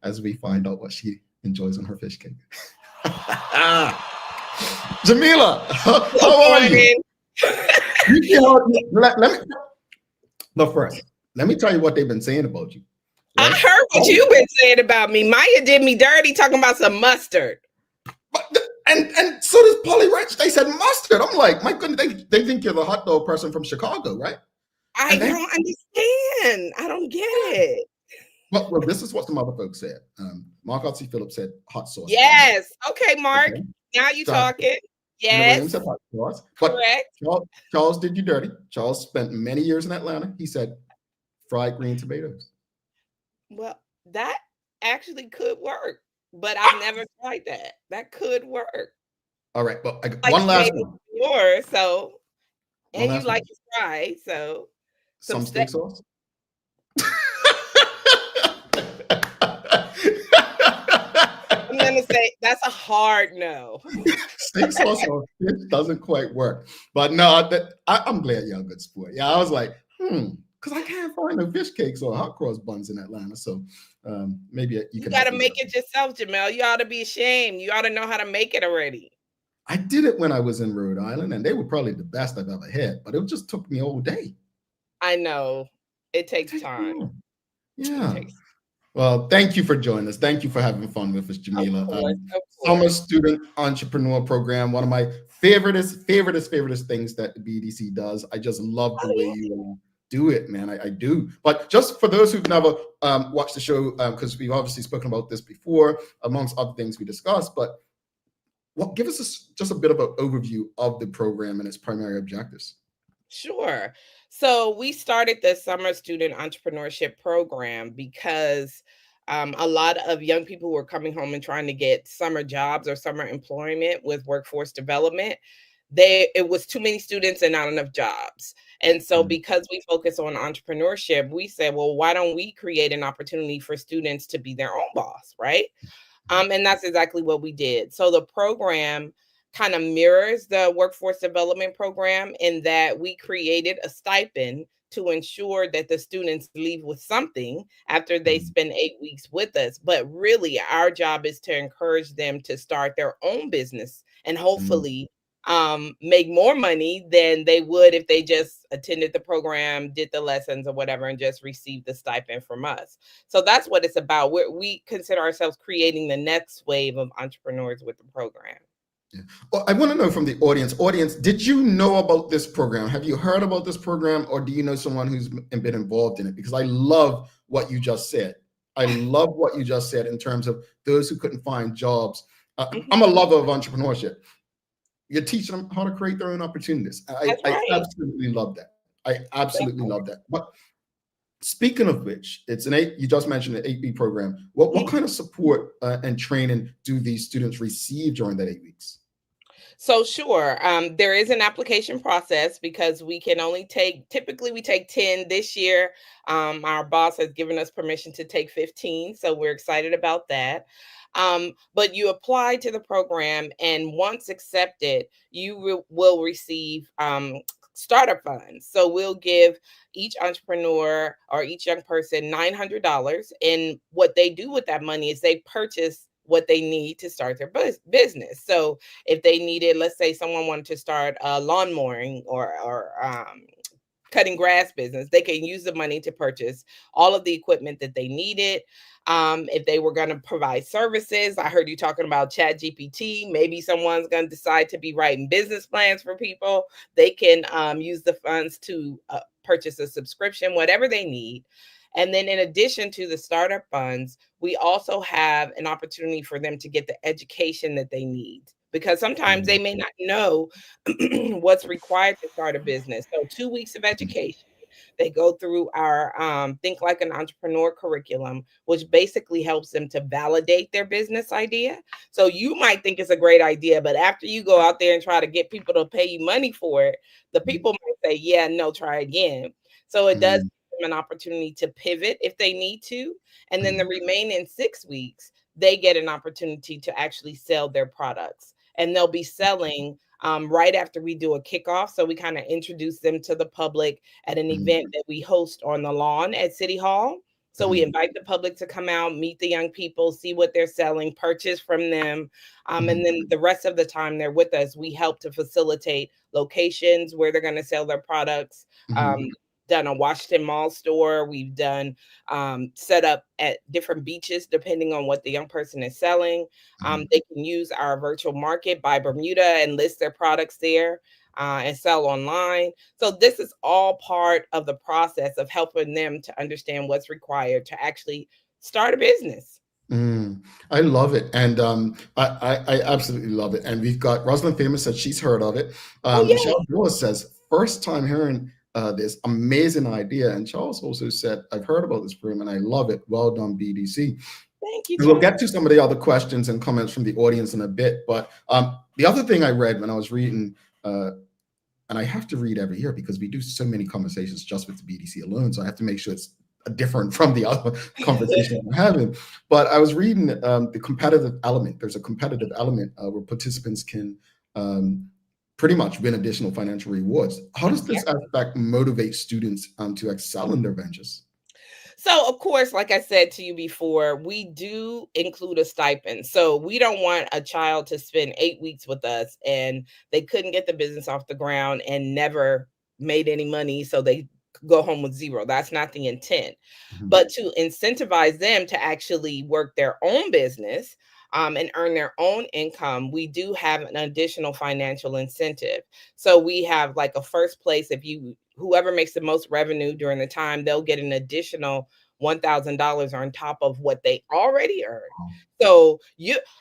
[SPEAKER 2] as we find out what she enjoys on her fish cake. Jamillah, how are you? Let me tell you what they've been saying about you.
[SPEAKER 14] Right? I heard what you've been saying about me. Maya did me dirty talking about some mustard.
[SPEAKER 2] And so does Polly Rich. They said mustard. I'm like, my goodness, they think you're the hot dog person from Chicago, right?
[SPEAKER 14] I don't understand. I don't get it.
[SPEAKER 2] Well, this is what some other folks said. Mark R.C. Phillips said hot sauce.
[SPEAKER 14] Yes. Okay, Mark. Okay. Now you talking. Yes.
[SPEAKER 2] Said hot sauce. But correct. Charles did you dirty. Charles spent many years in Atlanta. He said fried green tomatoes.
[SPEAKER 14] Well, that actually could work. But I've never tried that. That could work.
[SPEAKER 2] All right, but one last one.
[SPEAKER 14] Yours, so and you like to fry, so
[SPEAKER 2] some steak sauce.
[SPEAKER 14] I'm gonna say that's a hard no.
[SPEAKER 2] Steak sauce on fish doesn't quite work, but no, I'm glad you're a good sport. Yeah, I was like, because I can't find no fish cakes or hot cross buns in Atlanta. So maybe you
[SPEAKER 14] got to make it yourself, Jamel. You ought to be ashamed. You ought to know how to make it already.
[SPEAKER 2] I did it when I was in Rhode Island, and they were probably the best I've ever had, but it just took me all day.
[SPEAKER 14] I know. It takes time.
[SPEAKER 2] Yeah. Well, thank you for joining us. Thank you for having fun with us, Jamillah. Of course. Summer Student Entrepreneur Program, one of my favoriteest things that the BEDC does. I just love the way you do it, man. I do. But just for those who've never watched the show, because we've obviously spoken about this before, amongst other things we discussed, but give us just a bit of an overview of the program and its primary objectives.
[SPEAKER 14] Sure. So we started the Summer Student Entrepreneurship Program because a lot of young people were coming home and trying to get summer jobs or summer employment with workforce development. It was too many students and not enough jobs. And so because we focus on entrepreneurship, we said, well, why don't we create an opportunity for students to be their own boss, right? And that's exactly what we did. So the program kind of mirrors the workforce development program in that we created a stipend to ensure that the students leave with something after they spend 8 weeks with us. But really, our job is to encourage them to start their own business and hopefully make more money than they would if they just attended the program, did the lessons or whatever, and just received the stipend from us. So that's what it's about. We consider ourselves creating the next wave of entrepreneurs with the program.
[SPEAKER 2] Yeah. Well, I want to know from the audience, did you know about this program? Have you heard about this program, or do you know someone who's been involved in it? Because I love what you just said. I love what you just said in terms of those who couldn't find jobs. I'm a lover of entrepreneurship. You're teaching them how to create their own opportunities. I absolutely love that. I absolutely love that. But speaking of which, it's you just mentioned an 8-week program. What kind of support and training do these students receive during that 8 weeks?
[SPEAKER 14] So sure, there is an application process because we can only typically we take 10 this year. Our boss has given us permission to take 15. So we're excited about that. But you apply to the program, and once accepted, you will receive startup funds. So we'll give each entrepreneur or each young person $900. And what they do with that money is they purchase what they need to start their business. So if they needed, let's say someone wanted to start a lawn mowing or cutting grass business, they can use the money to purchase all of the equipment that they needed. If they were going to provide services, I heard you talking about ChatGPT. Maybe someone's going to decide to be writing business plans for people. They can use the funds to purchase a subscription, whatever they need. And then in addition to the startup funds, we also have an opportunity for them to get the education that they need, because sometimes they may not know what's required to start a business. So 2 weeks of education. They go through our Think Like an Entrepreneur curriculum, which basically helps them to validate their business idea. So you might think it's a great idea, but after you go out there and try to get people to pay you money for it, the people might say, yeah, no, try again. So it does give them an opportunity to pivot if they need to. And then the remaining 6 weeks, they get an opportunity to actually sell their products. And they'll be selling right after we do a kickoff. So we kind of introduce them to the public at an event that we host on the lawn at City Hall. So we invite the public to come out, meet the young people, see what they're selling, purchase from them. And then the rest of the time they're with us, we help to facilitate locations where they're going to sell their products. Done a Washington Mall store. We've done set up at different beaches, depending on what the young person is selling. They can use our virtual market by Bermuda and list their products there and sell online. So this is all part of the process of helping them to understand what's required to actually start a business.
[SPEAKER 2] I love it. And I absolutely love it. And we've got Rosalind Famous said she's heard of it. Michelle Dawes says, first time hearing this amazing idea. And Charles also said, I've heard about this program and I love it. Well done, BDC.
[SPEAKER 14] Thank you.
[SPEAKER 2] We'll get to some of the other questions and comments from the audience in a bit. But the other thing I read when I was reading, and I have to read every year because we do so many conversations just with the BDC alone. So I have to make sure it's different from the other conversations we're having. But I was reading the competitive element. There's a competitive element where participants can pretty much win additional financial rewards. How does this aspect motivate students to excel in their ventures?
[SPEAKER 14] So, of course, like I said to you before, we do include a stipend. So we don't want a child to spend 8 weeks with us and they couldn't get the business off the ground and never made any money, so they go home with zero. That's not the intent. But to incentivize them to actually work their own business and earn their own income, we do have an additional financial incentive. So we have like a first place. If whoever makes the most revenue during the time, they'll get an additional $1,000 on top of what they already earn. So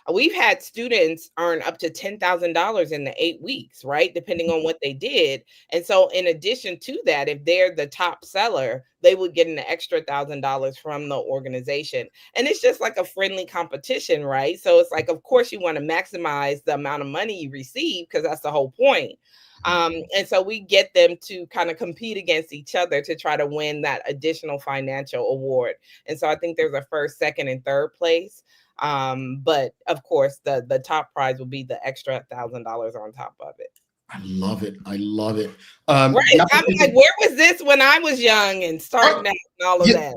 [SPEAKER 14] we've had students earn up to $10,000 in the 8 weeks, right? Depending on what they did. And so in addition to that, if they're the top seller, they would get an extra $1,000 from the organization. And it's just like a friendly competition, right? So it's like, of course, you want to maximize the amount of money you receive because that's the whole point. And so we get them to kind of compete against each other to try to win that additional financial award. And so I think there's a first, second, and third place. But of course, the top prize will be the extra $1,000 on top of it.
[SPEAKER 2] I love it. I love it.
[SPEAKER 14] Right. I'm like, where was this when I was young and starting out and all of that?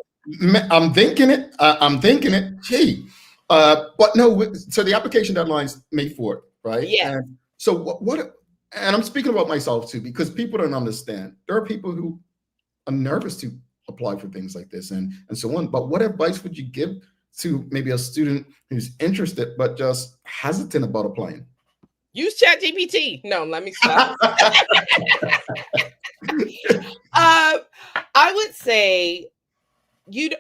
[SPEAKER 2] I'm thinking it. I'm thinking it. Gee. But no, so the application deadline's May 4th, right?
[SPEAKER 14] Yeah.
[SPEAKER 2] And so what and I'm speaking about myself too, because people don't understand. There are people who are nervous to apply for things like this and so on. But what advice would you give to maybe a student who's interested but just hesitant about applying?
[SPEAKER 14] Use ChatGPT. No, let me stop. I would say you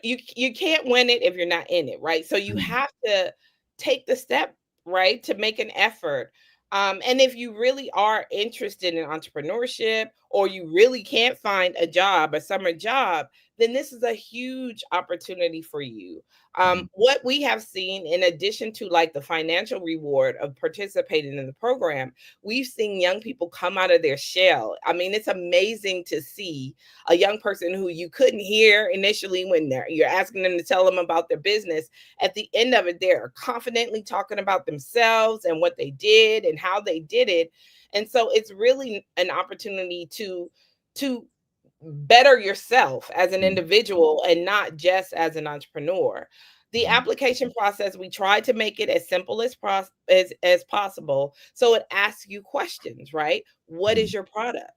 [SPEAKER 14] can't win it if you're not in it, right? So you have to take the step, right, to make an effort. And if you really are interested in entrepreneurship, or you really can't find a job, a summer job, then this is a huge opportunity for you. What we have seen, in addition to like the financial reward of participating in the program, we've seen young people come out of their shell. I mean, it's amazing to see a young person who you couldn't hear initially when you're asking them to tell them about their business. At the end of it, they're confidently talking about themselves and what they did and how they did it. And so it's really an opportunity to better yourself as an individual and not just as an entrepreneur. The application process, we try to make it as simple as possible. So it asks you questions, right? What is your product?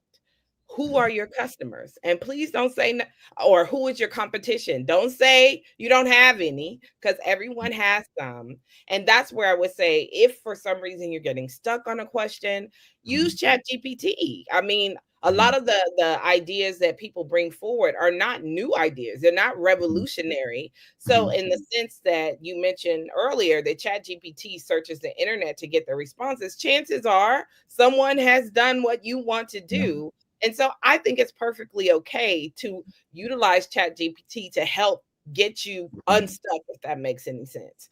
[SPEAKER 14] Who are your customers? And please don't say, or who is your competition? Don't say you don't have any, because everyone has some. And that's where I would say, if for some reason you're getting stuck on a question, use ChatGPT. I mean, a lot of the ideas that people bring forward are not new ideas. They're not revolutionary. So in the sense that you mentioned earlier, that ChatGPT searches the internet to get the responses, chances are someone has done what you want to do. And so I think it's perfectly okay to utilize ChatGPT to help get you unstuck, if that makes any sense.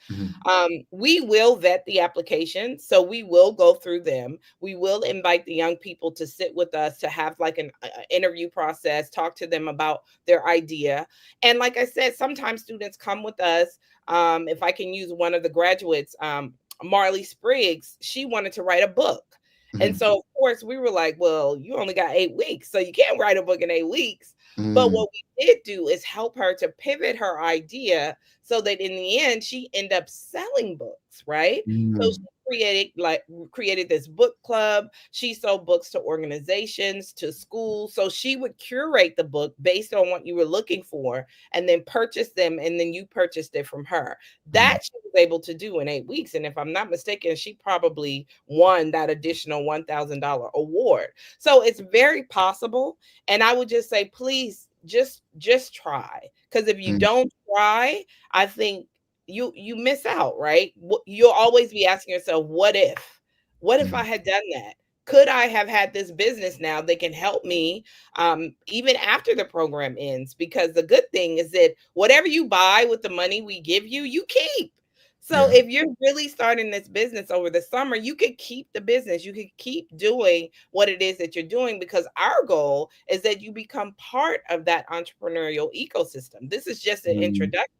[SPEAKER 14] We will vet the applications, so we will go through them. We will invite the young people to sit with us to have like an interview process, talk to them about their idea. And like I said, sometimes students come with us. If I can use one of the graduates, Marley Spriggs, she wanted to write a book. And so, of course, we were like, well, you only got 8 weeks, so you can't write a book in 8 weeks. But what we did do is help her to pivot her idea so that in the end, she ended up selling books, right? So she created this book club. She sold books to organizations, to schools. So she would curate the book based on what you were looking for and then purchase them. And then you purchased it from her. That she was able to do in 8 weeks. And if I'm not mistaken, she probably won that additional $1,000 award. So it's very possible. And I would just say, please just try. Because if you don't try, I think you miss out, right? You'll always be asking yourself, what if I had done that? Could I have had this business now that can help me even after the program ends? Because the good thing is that whatever you buy with the money we give you, you keep. So if you're really starting this business over the summer, you could keep the business. You could keep doing what it is that you're doing, because our goal is that you become part of that entrepreneurial ecosystem. This is just an introduction,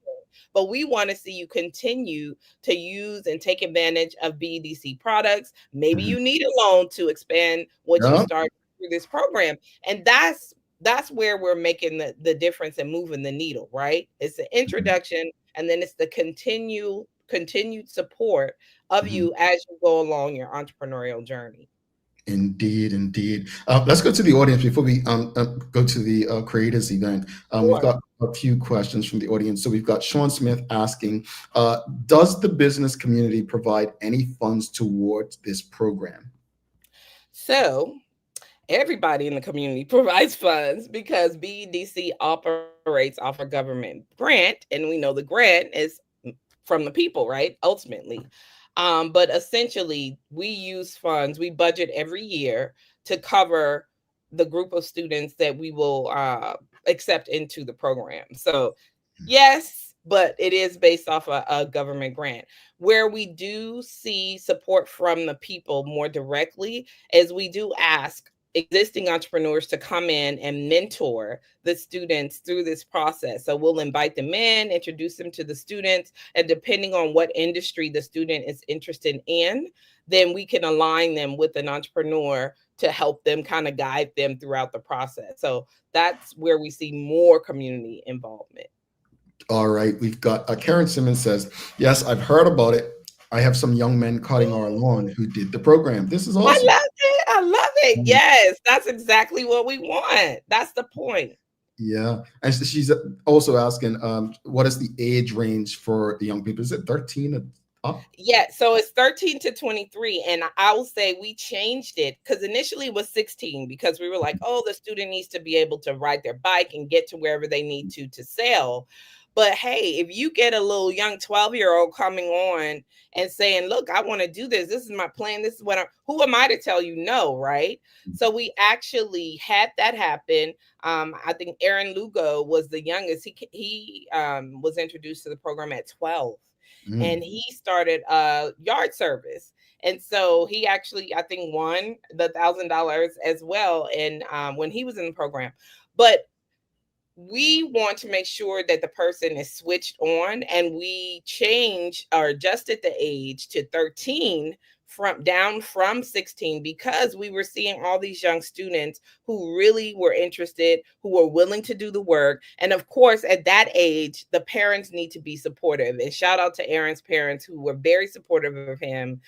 [SPEAKER 14] but we want to see you continue to use and take advantage of BEDC products. Maybe you need a loan to expand what you start through this program. And that's where we're making the difference and moving the needle, right? It's the introduction, and then it's the continued support of you as you go along your entrepreneurial journey.
[SPEAKER 2] Indeed. Let's go to the audience before we go to the creators event. We've got a few questions from the audience. So we've got Sean Smith asking, does the business community provide any funds towards this program?
[SPEAKER 14] So everybody in the community provides funds, because BEDC operates off a government grant, and we know the grant is from the people, right? Ultimately. But essentially, we use funds, we budget every year to cover the group of students that we will accept into the program. So yes, but it is based off a government grant. Where we do see support from the people more directly is we do ask existing entrepreneurs to come in and mentor the students through this process. So we'll invite them in, introduce them to the students, and depending on what industry the student is interested in, then we can align them with an entrepreneur to help them kind of guide them throughout the process. So that's where we see more community involvement.
[SPEAKER 2] All right, we've got Karen Simmons says, yes, I've heard about it. I have some young men cutting our lawn who did the program. This is awesome.
[SPEAKER 14] I love it. Yes, that's exactly what we want. That's the point.
[SPEAKER 2] Yeah. And she's also asking, what is the age range for the young people? Is it 13 up?
[SPEAKER 14] Yeah, so it's 13 to 23. And I will say we changed it because initially it was 16 because we were like, oh, the student needs to be able to ride their bike and get to wherever they need to sell. But hey, if you get a little young 12-year-old coming on and saying, look, I want to do this. This is my plan. This is what who am I to tell you no, right? So we actually had that happen. I think Aaron Lugo was the youngest. He was introduced to the program at 12. And he started yard service. And so he actually, I think, won the $1,000 as well. And when he was in the program, but we want to make sure that the person is switched on, and we change or adjusted the age to 13 from 16 because we were seeing all these young students who really were interested, who were willing to do the work. And of course, at that age, the parents need to be supportive. And shout out to Aaron's parents who were very supportive of him.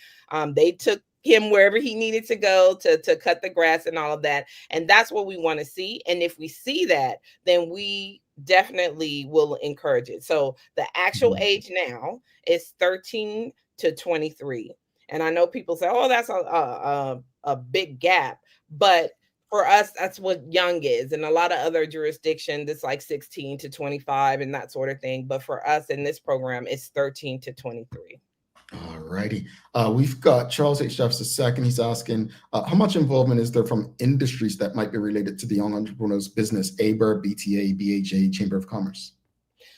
[SPEAKER 14] They took him wherever he needed to go to cut the grass and all of that. And that's what we want to see. And if we see that, then we definitely will encourage it. So the actual age now is 13 to 23. And I know people say, oh, that's a big gap. But for us, that's what young is. And a lot of other jurisdictions, it's like 16 to 25 and that sort of thing. But for us in this program, it's 13 to 23.
[SPEAKER 2] All righty. We've got Charles H. Jeffs II. He's asking, how much involvement is there from industries that might be related to the Young Entrepreneurs Business, ABER, BTA, BHA, Chamber of Commerce?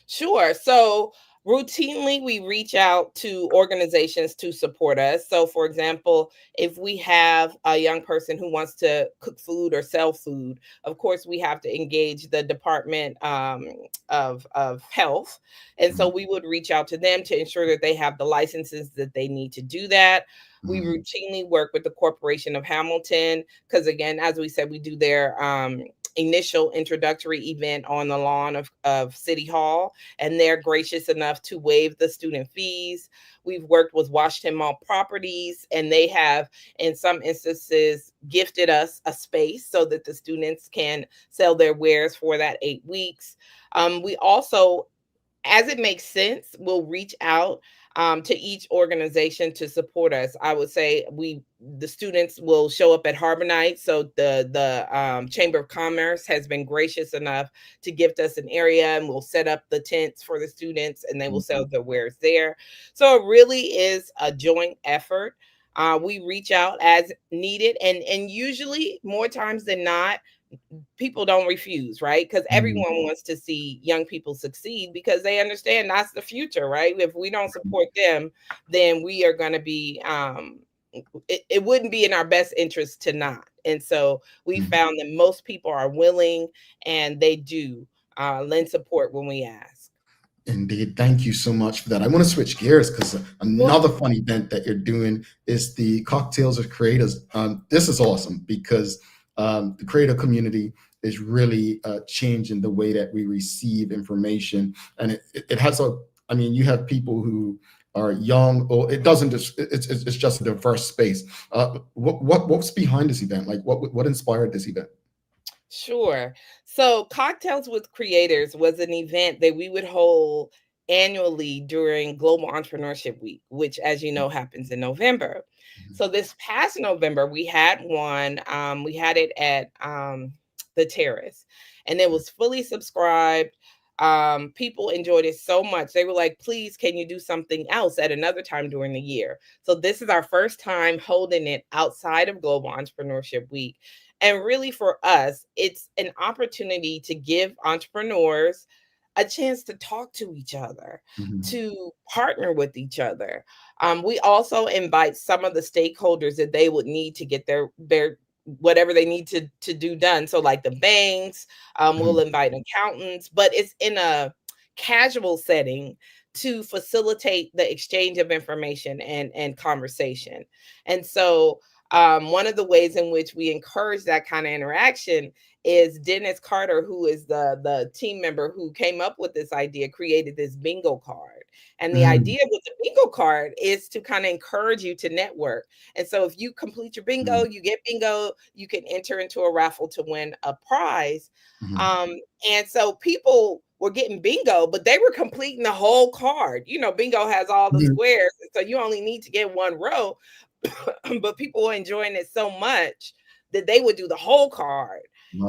[SPEAKER 14] Sure. So routinely, we reach out to organizations to support us. So, for example, if we have a young person who wants to cook food or sell food, of course, we have to engage the Department of Health. And so we would reach out to them to ensure that they have the licenses that they need to do that. We routinely work with the Corporation of Hamilton because, again, as we said, we do their initial introductory event on the lawn of City Hall, and they're gracious enough to waive the student fees. We've worked with Washington Mall Properties, and they have, in some instances, gifted us a space so that the students can sell their wares for that 8 weeks. We also, as it makes sense, will reach out to each organization to support us. I would say the students will show up at Harbor Night. So the Chamber of Commerce has been gracious enough to gift us an area, and we'll set up the tents for the students and they will sell their wares there. So it really is a joint effort. We reach out as needed, and usually more times than not, people don't refuse, right? Because everyone wants to see young people succeed because they understand that's the future, right? If we don't support them, then we are going to be, it wouldn't be in our best interest to not. And so we found that most people are willing and they do lend support when we ask.
[SPEAKER 2] Indeed. Thank you so much for that. I want to switch gears because another fun event that you're doing is the Cocktails of Creators. This is awesome because the creator community is really changing the way that we receive information. And it has you have people who are young, or it doesn't just, it's just a diverse space. What's behind this event? Like what inspired this event?
[SPEAKER 14] Sure. So Cocktails with Creators was an event that we would hold annually during Global Entrepreneurship Week, which, as you know, happens in November. So this past November, we had one. We had it at the Terrace, and it was fully subscribed. People enjoyed it so much. They were like, please, can you do something else at another time during the year? So this is our first time holding it outside of Global Entrepreneurship Week. And really for us, it's an opportunity to give entrepreneurs a chance to talk to each other, to partner with each other. We also invite some of the stakeholders that they would need to get their whatever they need to do done. So like the banks, we'll invite accountants, but it's in a casual setting to facilitate the exchange of information and conversation. And so one of the ways in which we encourage that kind of interaction is Dennis Carter, who is the team member who came up with this idea, created this bingo card. And the idea with the bingo card is to kind of encourage you to network. And so if you complete your bingo, you get bingo, you can enter into a raffle to win a prize. And so people were getting bingo, but they were completing the whole card. You know, bingo has all the squares, so you only need to get one row. But people were enjoying it so much that they would do the whole card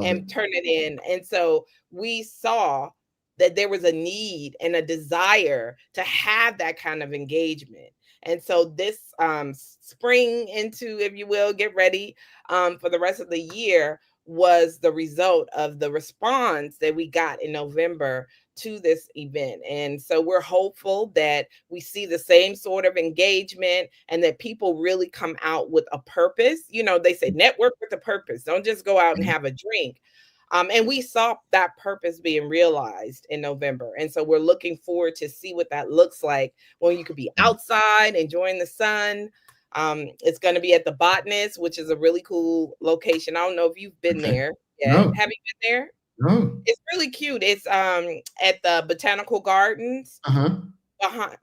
[SPEAKER 14] and turn it in. And so we saw that there was a need and a desire to have that kind of engagement. And so this spring into, if you will, get ready for the rest of the year was the result of the response that we got in November to this event. And so we're hopeful that we see the same sort of engagement and that people really come out with a purpose. You know, they say network with a purpose. Don't just go out and have a drink. And we saw that purpose being realized in November. And so we're looking forward to see what that looks like when you could be outside enjoying the sun. It's going to be at the Botanist, which is a really cool location. I don't know if you've been there yet.
[SPEAKER 2] No.
[SPEAKER 14] Have you been there?
[SPEAKER 2] No.
[SPEAKER 14] It's really cute. It's at the Botanical Gardens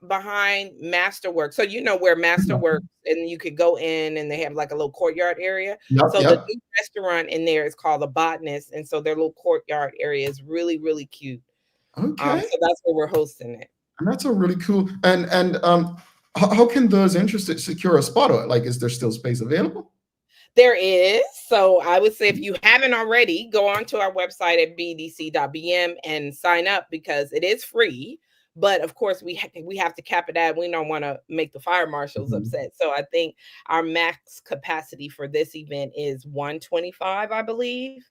[SPEAKER 14] behind Masterworks. So you know where Masterworks, and you could go in and they have like a little courtyard area. The new restaurant in there is called the Botanist, and so their little courtyard area is really, really cute.
[SPEAKER 2] Okay.
[SPEAKER 14] So that's where we're hosting it.
[SPEAKER 2] And that's a really cool. And how can those interested secure a spot? Or like, is there still space available?
[SPEAKER 14] There is. So I would say if you haven't already, go on to our website at bedc.bm and sign up because it is free. But of course, we have to cap it at. We don't want to make the fire marshals upset. So I think our max capacity for this event is 125, I believe.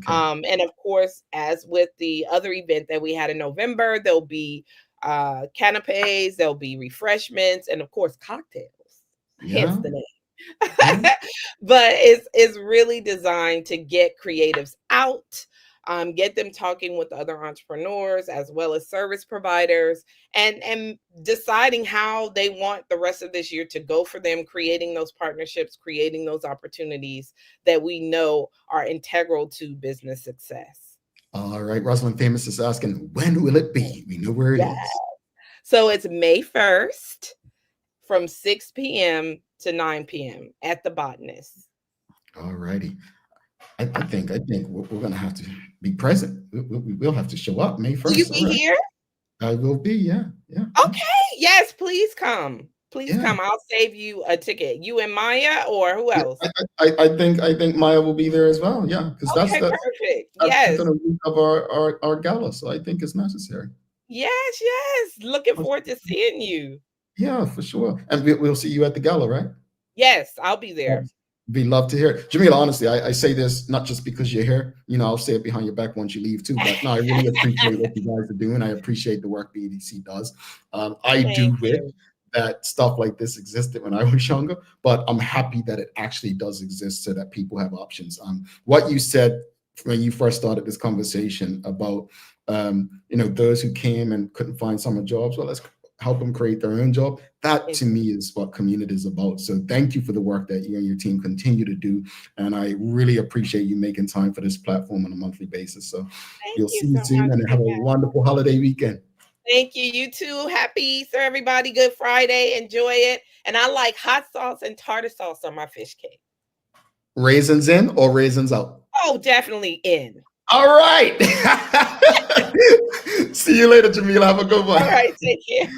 [SPEAKER 14] And of course, as with the other event that we had in November, there'll be canapes, there'll be refreshments, and of course, cocktails. Hence the name. But it's really designed to get creatives out, get them talking with other entrepreneurs as well as service providers, and deciding how they want the rest of this year to go for them, creating those partnerships, creating those opportunities that we know are integral to business success.
[SPEAKER 2] All right, Rosalind Famous is asking, when will it be? We know where it is.
[SPEAKER 14] So it's May 1st from 6 p.m. to 9 p.m. at the Botanist.
[SPEAKER 2] All righty. I think we're going to have to be present. We will have to show up May 1st.
[SPEAKER 14] Will you be here?
[SPEAKER 2] I will be, yeah.
[SPEAKER 14] Okay, yes, please come. Please come. I'll save you a ticket. You and Maya, or who else?
[SPEAKER 2] I think Maya will be there as well. Yeah, because that's
[SPEAKER 14] perfect.
[SPEAKER 2] That's going to week of our gala, so I think it's necessary.
[SPEAKER 14] Yes. Looking forward to seeing you.
[SPEAKER 2] Yeah, for sure. And we'll see you at the gala, right?
[SPEAKER 14] Yes, I'll be there.
[SPEAKER 2] We love to hear it. Jamillah, honestly, I say this not just because you're here. You know, I'll say it behind your back once you leave too. But no, I really appreciate what you guys are doing. I appreciate the work BEDC does. I do wish that stuff like this existed when I was younger, but I'm happy that it actually does exist so that people have options. What you said when you first started this conversation about, those who came and couldn't find summer jobs, well, let's help them create their own job. That to me is what community is about. So thank you for the work that you and your team continue to do. And I really appreciate you making time for this platform on a monthly basis. So we'll see you soon and have a wonderful holiday weekend.
[SPEAKER 14] Thank you. You too. Happy Easter, everybody. Good Friday. Enjoy it. And I like hot sauce and tartar sauce on my fish cake.
[SPEAKER 2] Raisins in or raisins out?
[SPEAKER 14] Oh, definitely in.
[SPEAKER 2] All right. See you later, Jamillah. Have a good one.
[SPEAKER 14] All right, take care.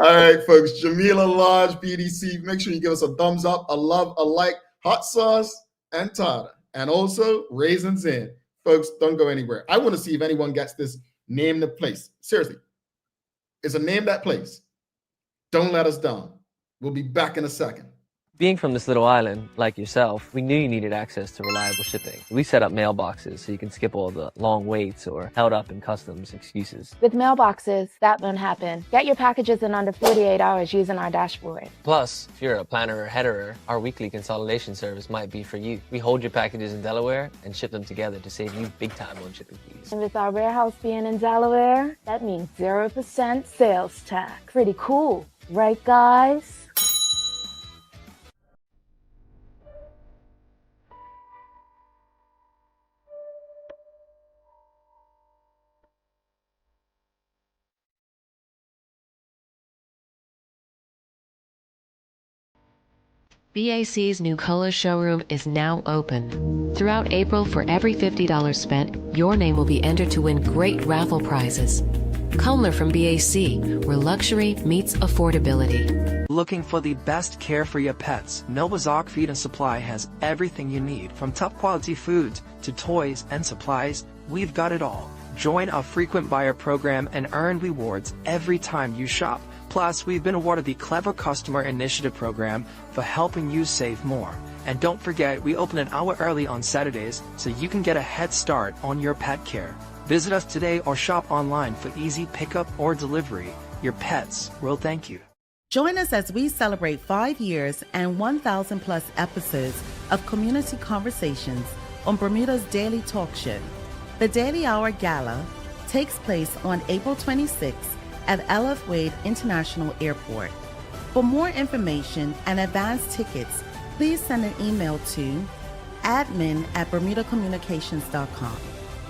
[SPEAKER 2] All right, folks. Jamillah Lodge, BEDC. Make sure you give us a thumbs up, a love, a like, hot sauce, and tartar. And also raisins in. Folks, don't go anywhere. I want to see if anyone gets this. Name the place. Seriously. It's a name that place. Don't let us down. We'll be back in a second.
[SPEAKER 15] Being from this little island, like yourself, we knew you needed access to reliable shipping. We set up mailboxes so you can skip all the long waits or held up in customs excuses.
[SPEAKER 16] With mailboxes, that won't happen. Get your packages in under 48 hours using our dashboard.
[SPEAKER 15] Plus, if you're a planner or headerer, our weekly consolidation service might be for you. We hold your packages in Delaware and ship them together to save you big time on shipping fees.
[SPEAKER 16] And with our warehouse being in Delaware, that means 0% sales tax. Pretty cool, right guys?
[SPEAKER 11] BAC's new Cola showroom is now open. Throughout April, for every $50 spent, your name will be entered to win great raffle prizes. Cumler from BAC, where luxury meets affordability.
[SPEAKER 17] Looking for the best care for your pets? Novazok Feed and Supply has everything you need, from top quality foods to toys and supplies. We've got it all. Join our frequent buyer program and earn rewards every time you shop. Plus, we've been awarded the Clever Customer Initiative program for helping you save more. And don't forget, we open an hour early on Saturdays so you can get a head start on your pet care. Visit us today or shop online for easy pickup or delivery. Your pets will thank you.
[SPEAKER 3] Join us as we celebrate 5 years and 1,000 plus episodes of community conversations on Bermuda's daily talk show. The Daily Hour Gala takes place on April 26th at LF Wade International Airport. For more information and advance tickets, please send an email to admin@bermudacommunications.com.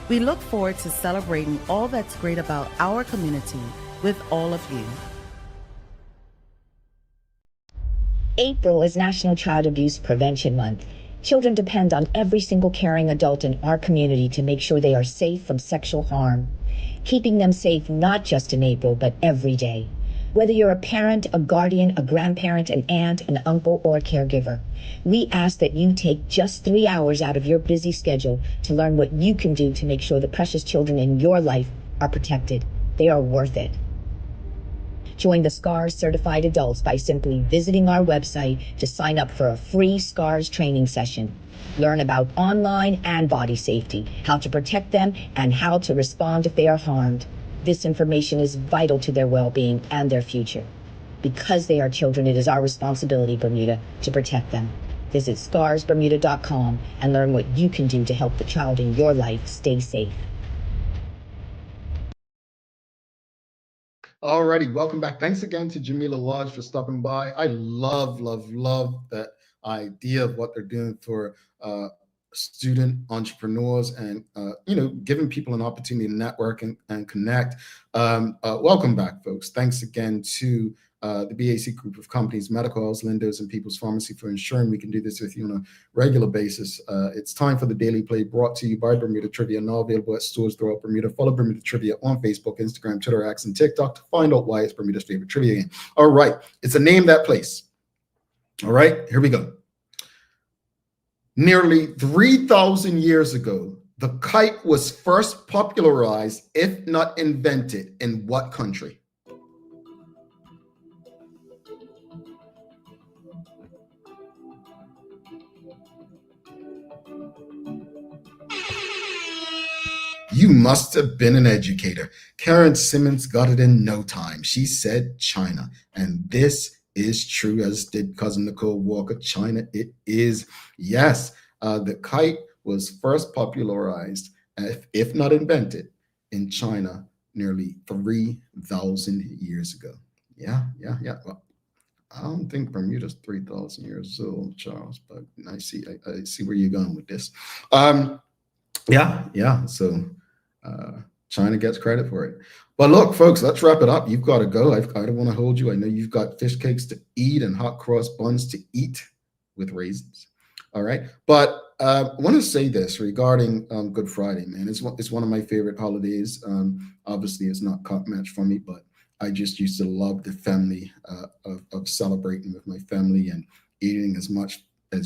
[SPEAKER 3] We look forward to celebrating all that's great about our community with all of you.
[SPEAKER 18] April is National Child Abuse Prevention Month. Children depend on every single caring adult in our community to make sure they are safe from sexual harm. Keeping them safe not just in April, but every day. Whether you're a parent, a guardian, a grandparent, an aunt, an uncle, or a caregiver, we ask that you take just 3 hours out of your busy schedule to learn what you can do to make sure the precious children in your life are protected. They are worth it. Join the SCARS certified adults by simply visiting our website to sign up for a free SCARS training session. Learn about online and body safety, how to protect them, and how to respond if they are harmed. This information is vital to their well-being and their future. Because they are children, it is our responsibility, Bermuda, to protect them. Visit scarsbermuda.com and learn what you can do to help the child in your life stay safe.
[SPEAKER 2] Alrighty, welcome back. Thanks again to Jamillah Lodge for stopping by. I love that idea of what they're doing for student entrepreneurs and giving people an opportunity to network and connect. Welcome back, folks. Thanks again to the BAC group of companies, Medical House, Lindos, and People's Pharmacy for ensuring we can do this with you on a regular basis. It's time for the Daily Play, brought to you by Bermuda Trivia, now available at stores throughout Bermuda. Follow Bermuda Trivia on Facebook, Instagram, Twitter, X, and TikTok to find out why it's Bermuda's favorite trivia game. All right, it's a Name That Place. All right, here we go. Nearly 3,000 years ago, the kite was first popularized, if not invented, in what country? You must have been an educator. Karen Simmons got it in no time. She said China. And this is true, as did cousin Nicole Walker. China it is. Yes, the kite was first popularized, if not invented, in China nearly 3,000 years ago. Yeah. Well, I don't think Bermuda's 3,000 years old, Charles, but I see where you're going with this. Yeah. So China gets credit for it. But look, folks, let's wrap it up. You've got to go. I don't want to hold you. I know you've got fish cakes to eat and hot cross buns to eat with raisins. All right. But I want to say this regarding Good Friday, man. It's one of my favorite holidays. Obviously, it's not cup match for me, but I just used to love the family of celebrating with my family and eating as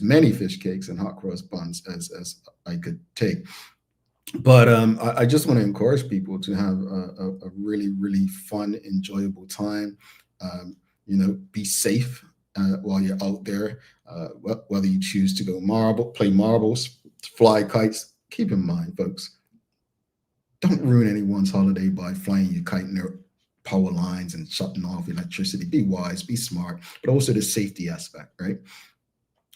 [SPEAKER 2] many fish cakes and hot cross buns as I could take. But I just want to encourage people to have a really, really fun, enjoyable time. Be safe while you're out there. Whether you choose to go play marbles, fly kites. Keep in mind, folks, don't ruin anyone's holiday by flying your kite near power lines and shutting off electricity. Be wise, be smart, but also the safety aspect, right?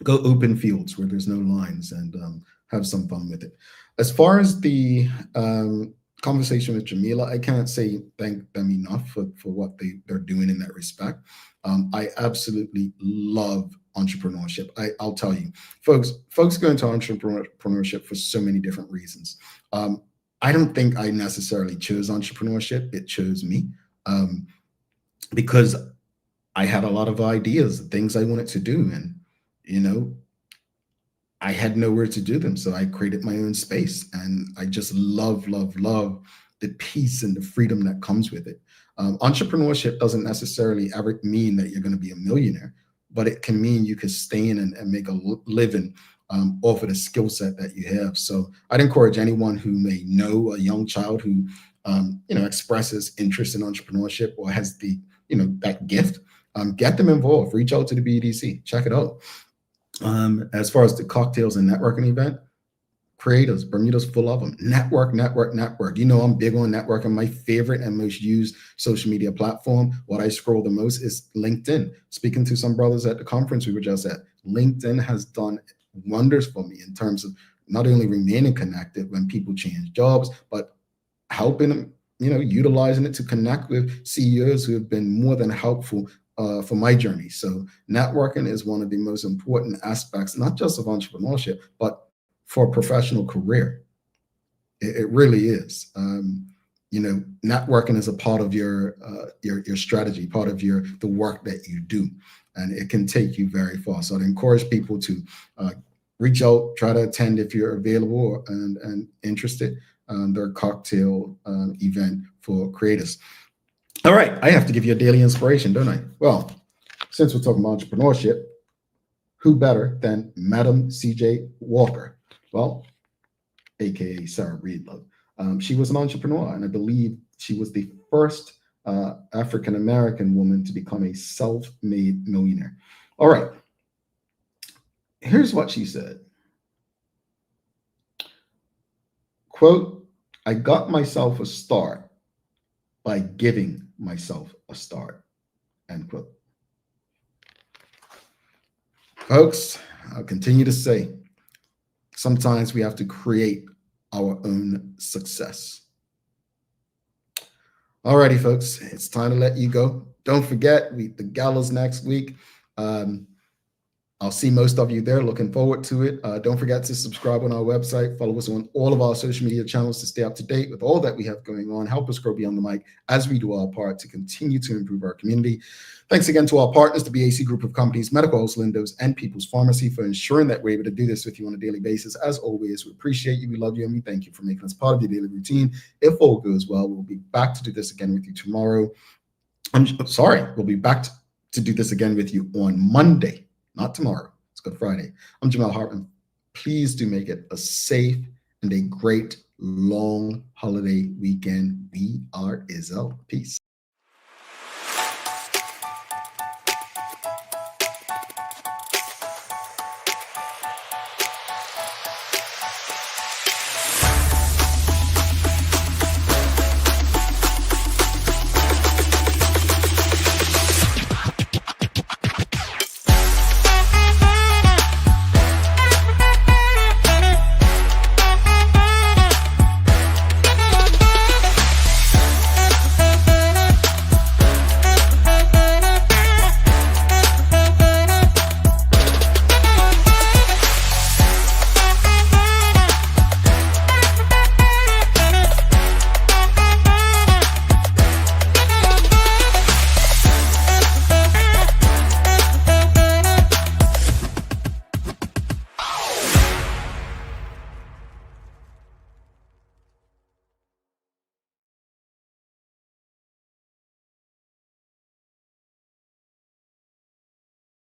[SPEAKER 2] Go open fields where there's no lines and have some fun with it. As far as the conversation with Jamillah, I can't say thank them enough for what they're doing in that respect. I absolutely love entrepreneurship. I'll tell you, folks go into entrepreneurship for so many different reasons. I don't think I necessarily chose entrepreneurship. It chose me because I had a lot of ideas, things I wanted to do. And you know, I had nowhere to do them. So I created my own space, and I just love the peace and the freedom that comes with it. Entrepreneurship doesn't necessarily ever mean that you're going to be a millionaire, but it can mean you can stay in and make a living off of the skill set that you have. So I'd encourage anyone who may know a young child who, expresses interest in entrepreneurship or has the, that gift, get them involved, reach out to the BEDC, check it out. As far as the cocktails and networking event, creators, Bermuda's full of them. Network. You know, I'm big on networking. My favorite and most used social media platform, what I scroll the most, is LinkedIn. Speaking to some brothers at the conference we were just at, LinkedIn has done wonders for me in terms of not only remaining connected when people change jobs, but helping them, utilizing it to connect with CEOs who have been more than helpful for my journey. So networking is one of the most important aspects, not just of entrepreneurship, but for a professional career. It really is. Networking is a part of your strategy, part of the work that you do, and it can take you very far. So I'd encourage people to reach out, try to attend if you're available and interested. Their cocktail event for creators. All right, I have to give you a daily inspiration, don't I? Well, since we're talking about entrepreneurship, who better than Madam C.J. Walker? Well, aka Sarah Breedlove. She was an entrepreneur, and I believe she was the first African-American woman to become a self-made millionaire. All right, here's what she said. Quote, "I got myself a start by giving myself a start," end quote. Folks, I'll continue to say, sometimes we have to create our own success. Alrighty, folks, it's time to let you go. Don't forget, the gala's next week. I'll see most of you there. Looking forward to it. Don't forget to subscribe on our website. Follow us on all of our social media channels to stay up to date with all that we have going on. Help us grow beyond the mic as we do our part to continue to improve our community. Thanks again to our partners, the BAC Group of Companies, Medical House Lindos, and People's Pharmacy, for ensuring that we're able to do this with you on a daily basis. As always, we appreciate you, we love you, and we thank you for making us part of your daily routine. If all goes well, we'll be back to do this again with you tomorrow. We'll be back to do this again with you on Monday, not tomorrow. It's Good Friday. I'm Jamillah Hartman. Please do make it a safe and a great long holiday weekend. We are Izzo. Peace.